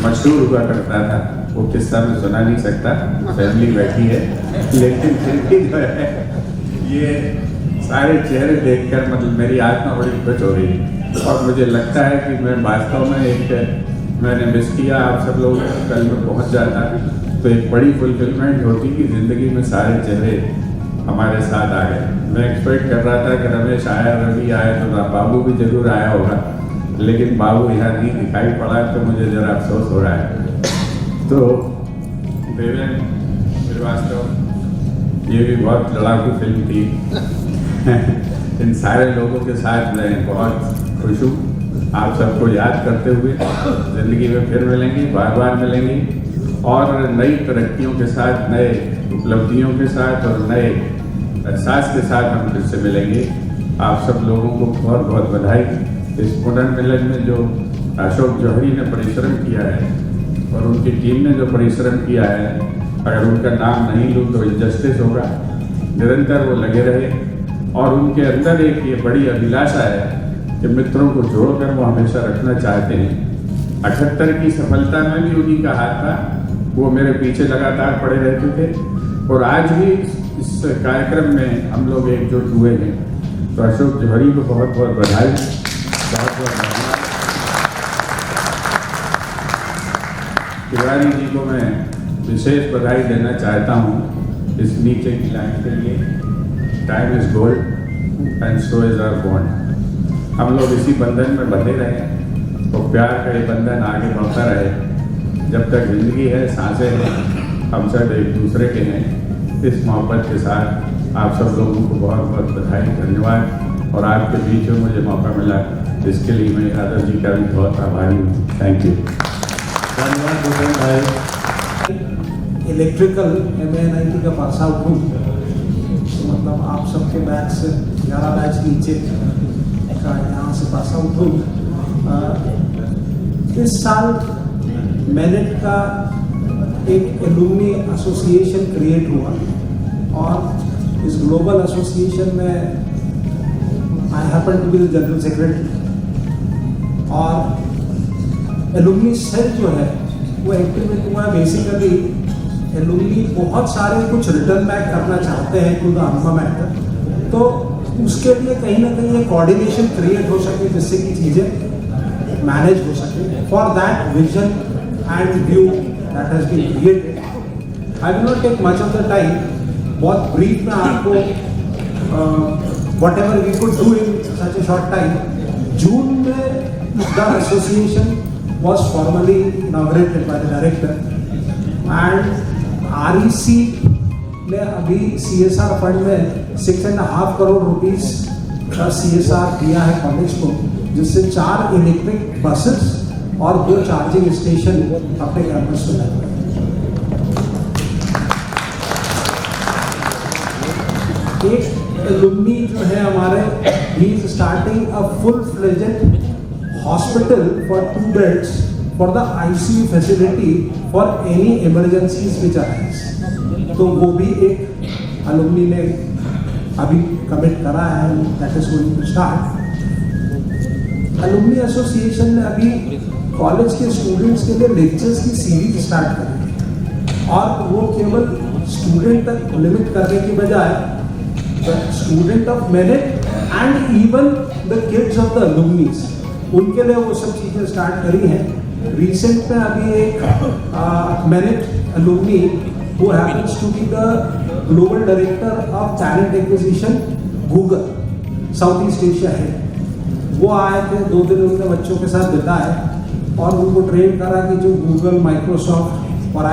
मशहूर हुआ करता था। वो किस्सा मैं सुना नहीं सकता, फैमिली बैठी है, लेकिन फिर भी जो है ये सारे चेहरे देखकर मतलब मेरी आत्मा बड़ी खुश हो रही है। और मुझे लगता है कि मैं वास्तव में मैंने मिस किया, आप सब लोग कल में पहुंच जाता तो एक बड़ी फुलफिलमेंट होती कि ज़िंदगी में सारे चेहरे हमारे साथ आ गए। मैं एक्सपेक्ट कर रहा था कि रमेश आया, रवि आया, तो बाबू भी जरूर आया होगा, लेकिन बाबू यहाँ नहीं दिखाई पड़ा, तो मुझे ज़रा अफसोस हो रहा है। तो देवेंद्र श्रीवास्तव, ये भी बहुत लड़ाकू फिल्म थी। इन सारे लोगों के साथ मैं बहुत खुश हूँ। आप सबको याद करते हुए ज़िंदगी में फिर मिलेंगे, बार बार मिलेंगे, और नई तरक्कियों के साथ, नए उपलब्धियों के साथ और नए एहसास के साथ हम फिर से मिलेंगे। आप सब लोगों को बहुत बहुत बधाई। इस पुनर्मिलन में जो अशोक जौहरी ने परिश्रम किया है और उनकी टीम ने जो परिश्रम किया है, अगर उनका नाम नहीं लूँ तो इनजस्टिस होगा। निरंतर वो लगे रहे, और उनके अंदर एक ये बड़ी अभिलाषा है कि मित्रों को जोड़कर वो हमेशा रखना चाहते हैं। 78 की सफलता में भी उन्हीं का हाथ था, वो मेरे पीछे लगातार पड़े रहते थे, और आज भी इस कार्यक्रम में हम लोग एकजुट हुए हैं। तो अशोक जौहरी को बहुत बहुत बधाई, बहुत बहुत धन्यवाद। तिवारी जी को मैं विशेष बधाई देना चाहता हूँ इस नीचे की लाइन के लिए। Time is gold and so is our bond. हम लोग इसी बंधन में बंधे रहें, तो प्यार का ये बंधन आगे बढ़ता रहे। जब तक जिंदगी है, सांसें हैं, हम सब एक दूसरे के हैं। इस मोहब्बत के साथ आप सब लोगों को बहुत बहुत बधाई, धन्यवाद। और आपके बीच में मुझे मौका मिला, इसके लिए मैं यादव जी का भी बहुत आभारी हूँ। Thank you. धन्यवाद भूपेन भाई। इलेक्ट्रिकल MNIT का पास आउट हूँ, तो मतलब आप सबके बैच से 11 बैच नीचे का यहाँ से पास आउट हूँ। इस साल मैनेट का एक एलुमनी एसोसिएशन क्रिएट हुआ, और इस ग्लोबल एसोसिएशन में I happen to be the general secretary. और एलुमनी सेल जो है वो एक्टिविटी हुआ बेसिकली एलुमनी बहुत सारे कुछ रिटर्न बैक करना चाहते हैं टू द अल्मा मैटर, तो उसके लिए कहीं ना कहीं एक कोऑर्डिनेशन क्रिएट हो सके जिससे कि चीज़ें मैनेज हो सके। For that vision and view that has been created, I will not take much of the time, बहुत ब्रीफ में आपको whatever we could do in such a short time. June में the association was formally inaugurated by the director, and REC ने अभी CSR फंड में 6.5 करोड़ रुपीस का CSR दिया है कॉलेज को, जिससे 4 इलेक्ट्रिक बसेस और 2 चार्जिंग स्टेशन अपने कैंपस में लगे। एक एलुमनी जो है हमारे, he is starting a full fledged hospital for 2 beds for the ICU facility for any emergencies which arise। तो वो भी एक alumni ने अभी कमिट करा है, that is going to start। alumni association ने अभी कॉलेज के स्टूडेंट्स के लिए लेक्चर्स की सीरीज स्टार्ट करी है, और वो केवल स्टूडेंट तक लिमिट करने की बजाय student of merit and even the kids of the alumnis, उनके लिए वो सब चीज़ें स्टार्ट करी हैं। रिसेंट में अभी एक merit alumni who happens to be the global director of talent acquisition Google South East Asia है, वो आए थे, 2 दिन उनके बच्चों के साथ बिताए और उनको ट्रेन करा कि जो गूगल, माइक्रोसॉफ्ट और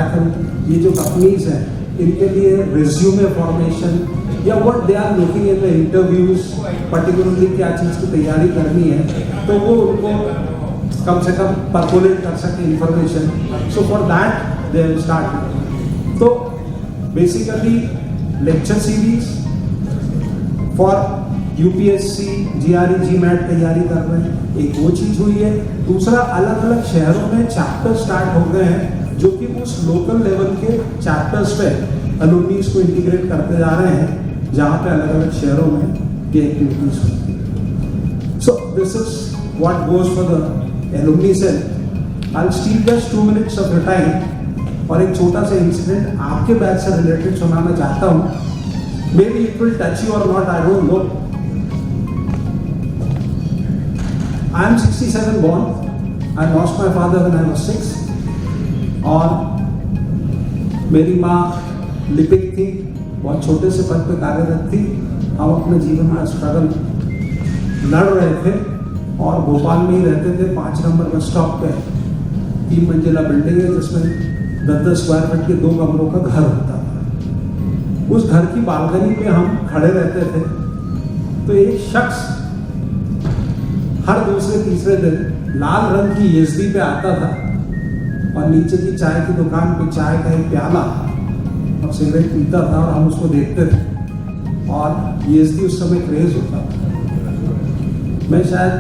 ये जो कंपनीज हैं, इनके लिए रिज्यूमे फॉर्मेशन या what they are looking in the interviews, particularly क्या चीज़ की तैयारी करनी है, तो वो उनको कम से कम परकोलेट कर सके information. So for that they will start. तो basically lecture series for UPSC, GRE, GMAT तैयारी कर रहे हैं, एक वो चीज़ हुई है। दूसरा, अलग अलग शहरों में चैप्टर स्टार्ट हो गए हैं जो कि उस लोकल लेवल के चैप्टर्स पे अलुमनीज को इंटीग्रेट करते जा रहे हैं, जहाँ पे अलग अलग शहरों में ये एक्टिविटीज होती है। So this is what goes for the alumni cell. I will steal just 2 minutes of your time, और एक छोटा सा इंसिडेंट आपके बैच से रिलेटेड सुनाना चाहता हूँ। Maybe it will touch you और not, I don't know. I am 67 born, I lost my father when I was 6, और मेरी माँ लिपिक थी, बहुत छोटे से पद पे कार्यरत थी। हम अपने जीवन में स्ट्रगल लड़ रहे थे और भोपाल में ही रहते थे, 5 नंबर बस स्टॉप पे 3 मंजिला बिल्डिंग है जिसमें 10-10 स्क्वायर फीट के 2 कमरों का घर होता था। उस घर की बालकनी पे हम खड़े रहते थे, तो एक शख्स हर दूसरे तीसरे दिन लाल रंग की येजदी पे आता था और नीचे की चाय की दुकान पे चाय का एक प्याला और सिगरेट पीता था, और हम उसको देखते थे, और येजदी उस समय क्रेज होता था। मैं शायद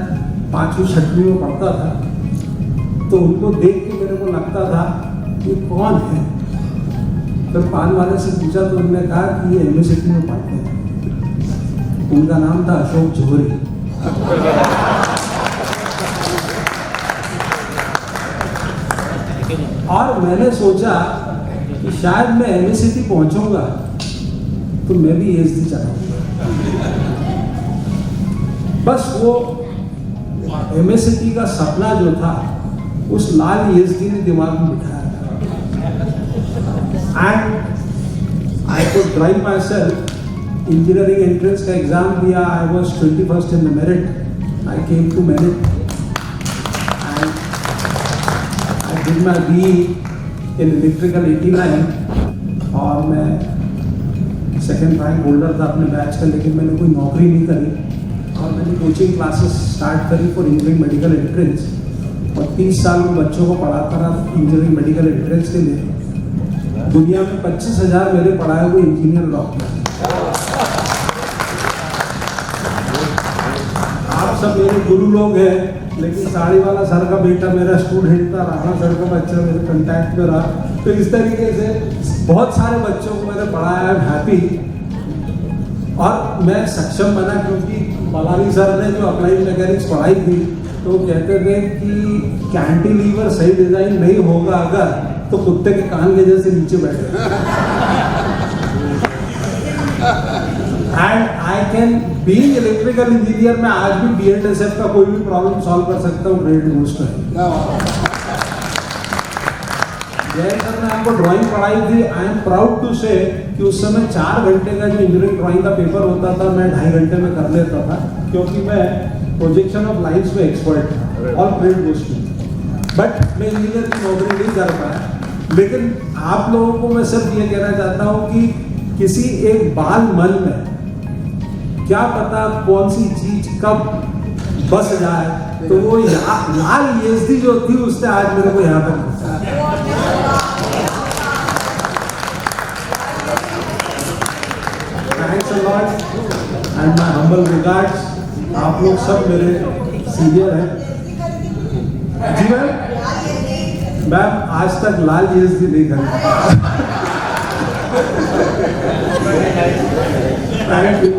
5वीं-6वीं में पढ़ता था, तो उनको देख के मेरे को लगता था ये कौन है। फिर पान वाले से पूछा तो उन्होंने कहा कि ये यूनिवर्सिटी में पढ़ते हैं। उनका नाम था अशोक जोहरी। और मैंने सोचा कि शायद मैं एमएससीटी पहुंचूंगा तो मैं भी एसडी चलाऊंगा। बस वो एमएससीटी का सपना जो था उस लाल एसडी ने दिमाग में बिठाया, and I could drive myself. Engineering entrance का एग्जाम दिया, I was 21st in the merit, I came to merit and I did my BE in electrical 89, और मैं 2nd रैंक होल्डर था अपने बैच का, लेकिन मैंने कोई नौकरी नहीं करी और मैंने कोचिंग क्लासेस स्टार्ट करी फॉर इंजीनियरिंग मेडिकल एंट्रेंस, और 30 साल में बच्चों को पढ़ाता रहा इंजीनियरिंग मेडिकल एंट्रेंस के लिए। दुनिया में 25,000 मेरे पढ़ाए हुए इंजीनियर डॉक्टर। आप सब मेरे गुरु लोग हैं, लेकिन साड़ी वाला सर का बेटा मेरा स्टूडेंट था, राणा सर का बच्चा मेरे कंटैक्ट में रहा। तो इस तरीके से बहुत सारे बच्चों को मैंने पढ़ाया, आई एम हैप्पी। और मैं सक्षम बना क्योंकि मलानी सर ने जो अप्लाइड मैकेनिक्स पढ़ाई थी, तो कहते थे कि कैंटिलीवर सही डिजाइन नहीं होगा अगर, तो कुत्ते के कान के जैसे नीचे बैठे। And I can being electrical engineer में आज भी BLSF का कोई भी प्रॉब्लम सॉल्व कर सकता हूँ। ग्रेट मोस्ट है। जय सर ने आपको ड्राइंग पढ़ाई थी। आई एम प्राउड टू से कि उस समय 4 घंटे का जो इंजीनियरिंग ड्राइंग का पेपर होता था मैं 2.5 घंटे में कर लेता था, क्योंकि मैं प्रोजेक्शन ऑफ लाइन्स में एक्सपर्ट था। और ग्रेट मोस्ट बट मैं इंजीनियर की नौकरी नहीं कर पाया। लेकिन आप लोगों को मैं सिर्फ ये कहना चाहता हूँ कि किसी एक बाल मन में क्या पता कौन सी चीज कब बस जाए, तो वो लाल येसदी जो थी उसने आज मेरे को यहाँ तक पहुंचाया। Thanks a lot and my humble regards. आप लोग सब मेरे सीनियर हैं। जी मैम आज तक लाल येसदी नहीं खरीदा। Thank you.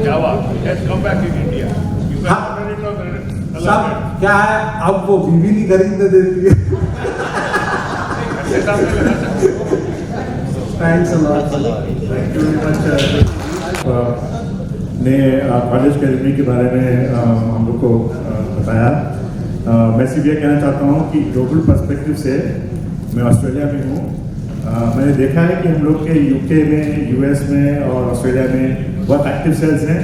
Java has come back in India. You हाँ, सब क्या है, अब वो बीवी नहीं खरीदने देती है। Thanks a lot. Thank you very much. ने कॉलेज कैलेंडर के बारे में हम लोग को बताया। मैं सिर्फ ये कहना चाहता हूँ कि ग्लोबल पर्सपेक्टिव से मैं ऑस्ट्रेलिया में हूँ। मैंने देखा है कि हम लोग के UK में, US में और ऑस्ट्रेलिया में बहुत एक्टिव सेल्स हैं।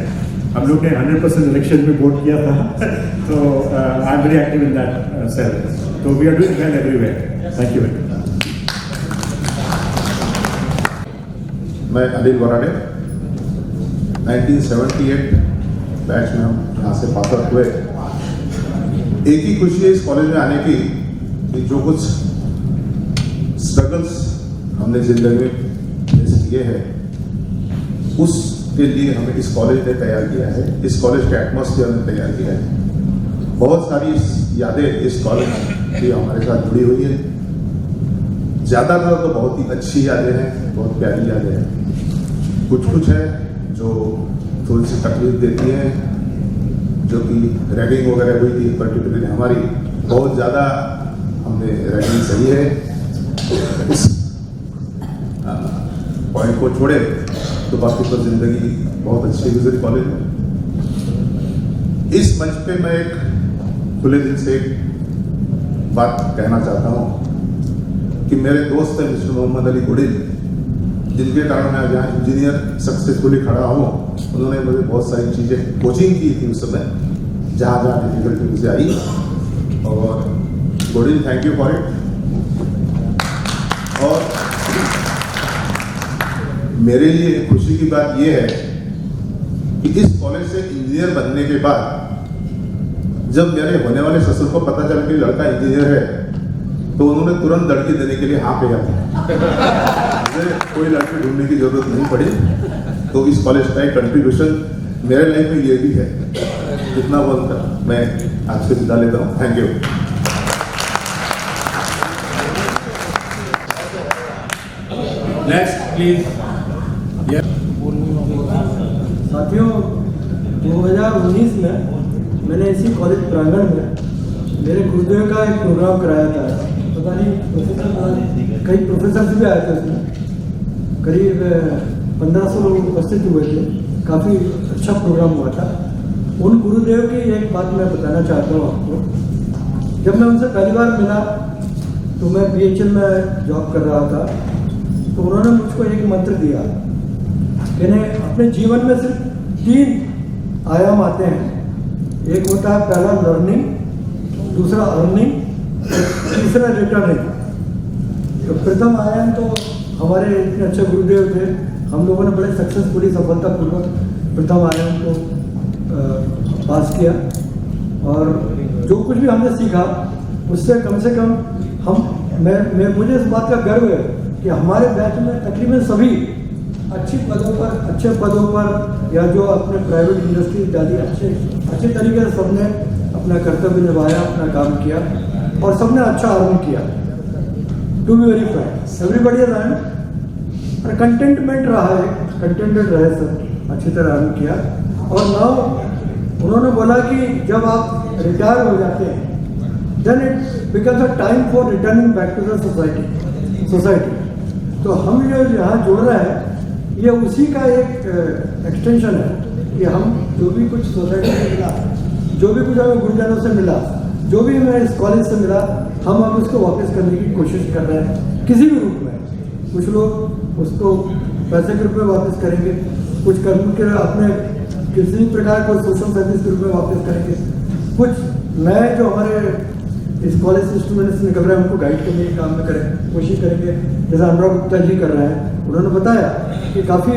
हम लोग ने 100% इलेक्शन में वोट किया था। तो I am very active in that cell. तो we are doing well everywhere. Thank you very much. मैं अनिल वराडे 1978 बैच में हम यहाँ से पास आउट हुए। एक ही खुशी है इस कॉलेज में आने की कि जो कुछ स्ट्रगल्स हमने जिंदगी में फेस किए हैं उसके लिए हमें इस कॉलेज ने तैयार किया है। इस कॉलेज के एटमॉस्फेयर ने तैयार किया है। बहुत सारी यादें इस कॉलेज की हमारे साथ जुड़ी हुई है। ज़्यादातर तो बहुत ही अच्छी यादें हैं, बहुत प्यारी यादें हैं। कुछ है जो थोड़ी सी तकलीफ देती हैं, जो कि रैगिंग वगैरह हुई थी पर्टिकुलरली हमारी, बहुत ज़्यादा हमने रैगिंग सही है। उस पॉइंट को छोड़े तो बाकी तो जिंदगी बहुत अच्छी गुजरी कॉलेज में। इस मंच पे मैं एक खुले दिल से एक बात कहना चाहता हूँ कि मेरे दोस्त हैं मिस्टर मोहम्मद अली गुडिल, जिनके कारण मैं यहाँ इंजीनियर सक्सेसफुली खड़ा हूँ। उन्होंने मुझे बहुत सारी चीज़ें कोचिंग की थी उस समय, जहाँ जहाँ डिफिकल्टी मुझे आई। और गुडिल, थैंक यू फॉर इट। और मेरे लिए खुशी की बात यह है कि इस कॉलेज से इंजीनियर बनने के बाद जब मेरे होने वाले ससुर को पता चला कि लड़का इंजीनियर है, तो उन्होंने तुरंत लड़की देने के लिए हाँ किया था। मुझे कोई लड़की ढूंढने की जरूरत नहीं पड़ी। तो इस कॉलेज का एक कंट्रीब्यूशन मेरे लाइफ में ये भी है। इतना बोलकर मैं आपसे विदा लेता हूँ। Thank you. Next please. साथियों, 2019 में मैंने इसी कॉलेज प्रांगण में मेरे गुरुदेव का एक प्रोग्राम कराया था। पता नहीं प्रोफेसर, कई प्रोफेसर भी आए थे उसमें। करीब 1500 लोग उपस्थित हुए थे। काफ़ी अच्छा प्रोग्राम हुआ था। उन गुरुदेव की एक बात मैं बताना चाहता हूँ आपको। जब मैं उनसे पहली बार मिला तो मैं BHL में जॉब कर रहा था। तो उन्होंने मुझको एक मंत्र दिया। यानी अपने जीवन में सिर्फ 3 आयाम आते हैं। एक होता है पहला लर्निंग, दूसरा अर्निंग, तीसरा रिटर्निंग। तो प्रथम आयाम तो हमारे इतने अच्छे गुरुदेव थे, हम लोगों ने बड़े सक्सेसफुली सफलतापूर्वक प्रथम आयाम को पास किया। और जो कुछ भी हमने सीखा उससे कम से कम मुझे इस बात का गर्व है कि हमारे बैच में तकरीबन सभी अच्छे पदों पर या जो अपने प्राइवेट इंडस्ट्री इत्यादि अच्छे तरीके से सबने अपना कर्तव्य निभाया, अपना काम किया और सबने अच्छा अर्न किया। To be very frank, everybody has earn और कंटेंटमेंट रहा है, कंटेंटेड रहे सब, अच्छी तरह अर्न किया। और नाउ उन्होंने बोला कि जब आप रिटायर हो जाते हैं then it becomes a time for returning back to the society. तो हम जो यहाँ जोड़ रहे हैं ये उसी का एक एक्सटेंशन है कि हम जो भी कुछ सोसाइटी से मिला, जो भी कुछ हमें गुरुजनों से मिला, जो भी हमें इस कॉलेज से मिला, हम अब उसको वापस करने की कोशिश कर रहे हैं किसी भी रूप में। कुछ लोग उसको पैसे के रूप में वापस करेंगे, कुछ कर्म के अपने किसी प्रकार को सोशल सर्विस के रूप में वापस करेंगे, कुछ नए जो हमारे इस कॉलेज से स्टूडेंट्स निकल रहे हैं उनको गाइड करने के काम में कोशिश करेंगे। जैसे अनुराग गुप्ता जी कर रहे हैं, उन्होंने बताया कि काफ़ी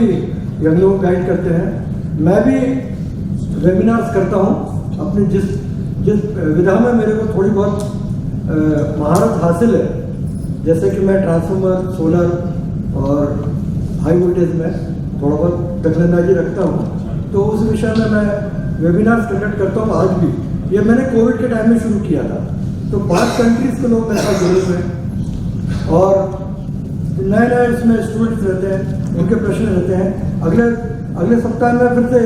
यंग लोग गाइड करते हैं। मैं भी वेबिनार्स करता हूँ अपनी जिस विधा में मेरे को थोड़ी बहुत महारत हासिल है, जैसे कि मैं ट्रांसफार्मर, सोलर और हाई वोल्टेज में थोड़ा बहुत दखलंदाजी रखता हूँ, तो उस विषय में मैं वेबिनार्स कंडक्ट करता हूँ। आज भी ये मैंने कोविड के टाइम में शुरू किया था, तो 5 कंट्रीज के लोग मेरे साथ जुड़े हुए हैं और नए उसमें स्टूडेंट्स रहते हैं, उनके प्रश्न रहते हैं। अगले सप्ताह में फिर से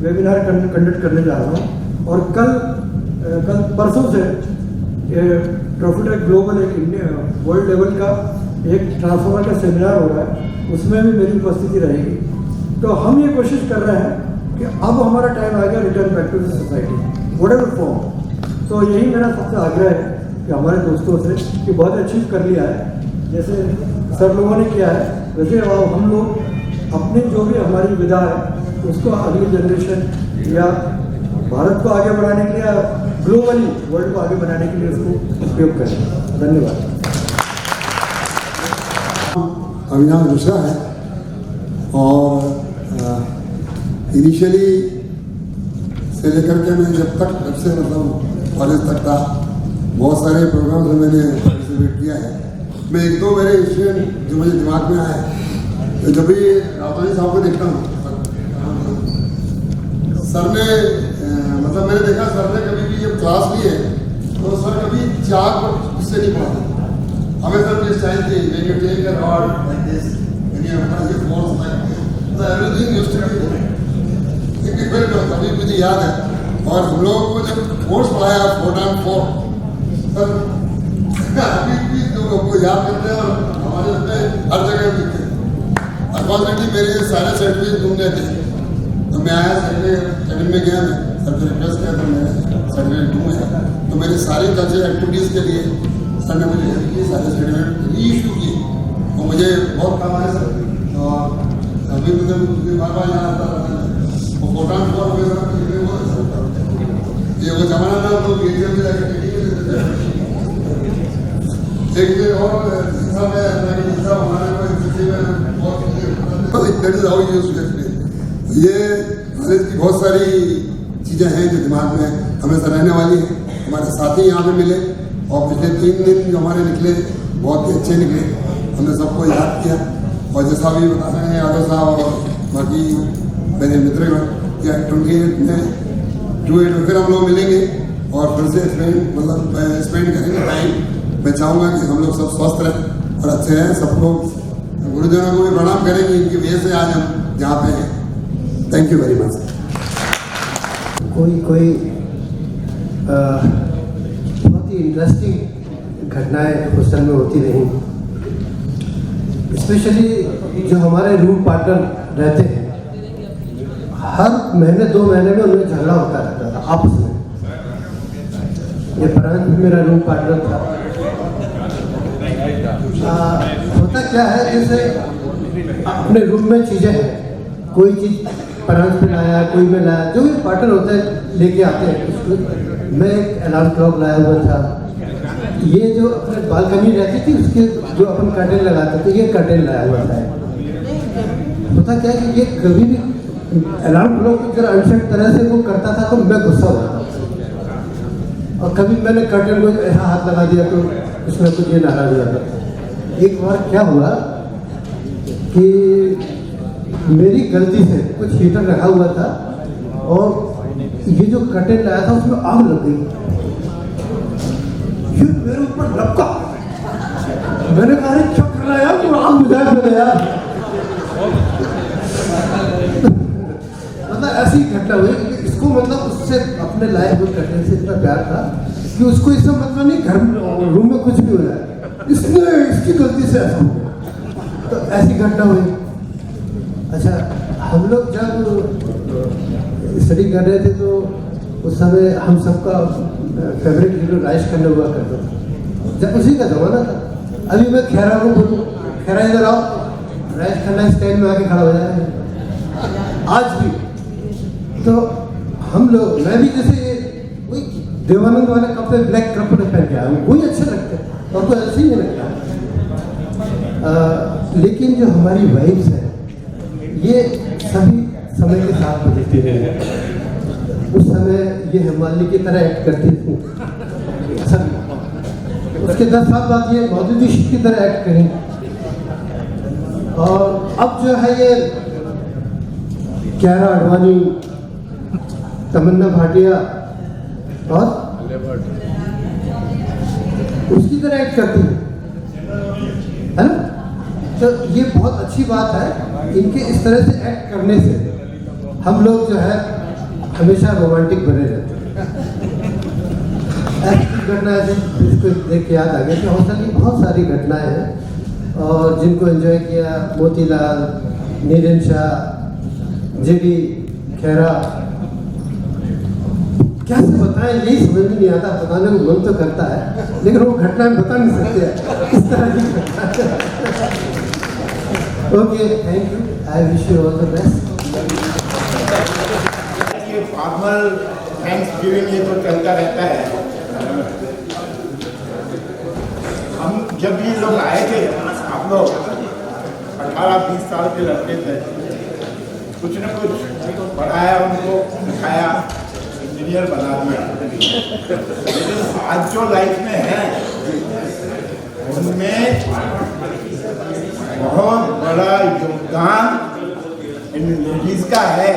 वेबिनार कंडक्ट करने जा रहा हूँ और कल परसों से ट्रॉफीटेक ग्लोबल एक वर्ल्ड लेवल का एक ट्रांसफार्मर का सेमिनार हो रहा है, उसमें भी मेरी उपस्थिति रहेगी। तो हम ये कोशिश कर रहे हैं कि अब हमारा टाइम आ गया return back to the society whatever form. तो यही मेरा सबसे आग्रह है कि हमारे दोस्तों से कि बहुत अचीव कर लिया है, जैसे सब लोगों ने किया है, वैसे हम लोग अपनी जो भी हमारी विधा है उसको अगली जनरेशन या भारत को आगे बढ़ाने के लिए या ग्लोबली वर्ल्ड को आगे बढ़ाने के लिए उसको उपयोग करें। धन्यवाद। अविनाश मिश्रा है और इनिशियली से लेकर के मैं जब से मतलब कॉलेज तक था, बहुत सारे प्रोग्राम्स में मैंने पार्टिसिपेट किया है। मैं एक दो मेरे इंसिडेंट जो मुझे दिमाग में आए, तो जब भी रावतानी साहब को देखता हूँ, सर ने मतलब मैंने देखा सर ने कभी भी जब क्लास ली है तो सर कभी 4 इससे नहीं पढ़ाते, हमें सर ये स्टाइल थी when you take a rod like this when you apply your force like this, so everything used to be अभी मुझे याद है। और हम लोगों को जब कोर्स पढ़ाया 4x4 सर अभी भी लोग हमको याद करते हैं और हमारे उसमें हर जगह दिखते हैं। अनफॉर्चुनेटली मेरे सारे सर्टिफिकेट ढूंढने थे, तो मैं आया सर्टिफिकेट में गया, मैं सर से रिक्वेस्ट किया तो मैं सर्टिफिकेट ढूंढा, तो मेरे सारे कल्चरल एक्टिविटीज़ के लिए सर ने मुझे ये सारे सर्टिफिकेट री इशू किए और मुझे बहुत काम आया सर। और अभी मुझे बार बार याद आता है वो 4x4 ये वो जमाना था तो गेट में जाकर एक और हिस्सा में हिस्सा हमारे को that is how you used to explain. ये कॉलेज की बहुत सारी चीज़ें हैं जो दिमाग में हमेशा रहने वाली हैं। हमारे साथी यहाँ पे मिले और पिछले 3 दिन जो हमारे निकले बहुत ही अच्छे निकले, हमने सबको याद किया और जैसा भी बता रहे हैं यादव साहब और बाकी मेरे मित्रगण क्या 28 में फिर हम लोग मिलेंगे और फिर से स्पेंड करेंगे टाइम। मैं चाहूँगा कि हम लोग सब स्वस्थ रहें और अच्छे रहें, सब लोग गुरुजनों को भी प्रणाम करेंगे, इनकी वजह से आज हम यहाँ पे हैं। Thank you very much. कोई बहुत ही इंटरेस्टिंग घटनाएं हॉस्टल में होती रही, स्पेशली जो हमारे रूम पार्टनर रहते हैं, हर महीने 2 महीने में उनमें झगड़ा होता रहता था आपस में। ये प्रांत भी मेरा रूम पार्टनर था। होता क्या है, जैसे अपने रूम में चीज़ें हैं, कोई चीज़ प्रांत पे लाया, कोई में लाया, जो भी पार्टनर होता है लेके आते हैं उसको। मैं एक अलार्म क्लॉक लाया हुआ था, ये जो अपने बालकनी रहती थी उसके जो अपन कर्टेन लगाते थे, ये कर्टेन लाया हुआ था। होता क्या है कि ये कभी भी अलार्म क्लॉक अगर अनसेट तरह से वो करता था तो मैं गुस्सा होता था, और कभी मैंने कर्टेन को ऐसा हाथ लगा दिया तो उसमें कुछ ये नाराज हो जाता। एक बार क्या हुआ कि मेरी गलती से कुछ हीटर रखा हुआ था और ये जो कर्टेन लाया था उसमें आग लग गई, ये मेरे ऊपर लपका। मैंने कहा अरे क्या कर रहा है यार, तो आग बुझा मेरे यार। मतलब ऐसी घटना हुई, इसको मतलब उससे अपने लाइफ में करने से इतना प्यार था कि कि उसको इसका मतलब नहीं घर रूम में कुछ भी हो रहा है, इसकी गलती से ऐसा हो गया, तो ऐसी घटना हुई। अच्छा, हम लोग जब स्टडी कर रहे थे तो उस समय हम सबका फेवरेट हीरो राजेश खन्ना हुआ करता था, जब उसी का जमाना था। अभी मैं खैरा को बोलूँ, खैरा इधर आओ, राजेश खन्ना स्टैंड में आके खड़ा हो जाए आज भी। तो हम लोग, मैं भी जैसे वही देवानंद वाले कपड़े, ब्लैक कपड़े पहन के आया हूँ, वही अच्छे लगते हैं और कोई अच्छे ही नहीं लगता। लेकिन जो हमारी वाइब्स है ये सभी समय के साथ बदलती हैं। उस समय ये हिमालय की तरह एक्ट करती थी सभी, उसके 10 साल बाद ये मौजूदी की तरह एक्ट करें, और अब जो है ये कियारा आडवाणी, तमन्ना भाटिया और उसकी तरह एक्ट करती है ना। तो ये बहुत अच्छी बात है, इनके इस तरह से एक्ट करने से हम लोग जो है हमेशा रोमांटिक बने रहते हैं। ऐसी घटना है जिसको देख के याद आ गया कि हौसला की बहुत सारी घटनाएं हैं और जिनको एंजॉय किया मोतीलाल, नीरन शाह, जेडी खैरा, कैसे बताएं यही समझ में नहीं आता। बताने को मन तो करता है लेकिन वो घटनाएं बता नहीं सकते इस तरह की घटना। Okay, thank you, I wish you all the best. ये फॉर्मल थैंक्स गिविंग ये तो चलता रहता है। हम जब भी लोग आए थे, आप लोग 18-20 साल के लड़के थे, कुछ न कुछ पढ़ाया उनको, सिखाया, इंजीनियर बना दिया। लेकिन आज जो लाइफ में है उनमें बहुत बड़ा योगदान इन लेडीज का है।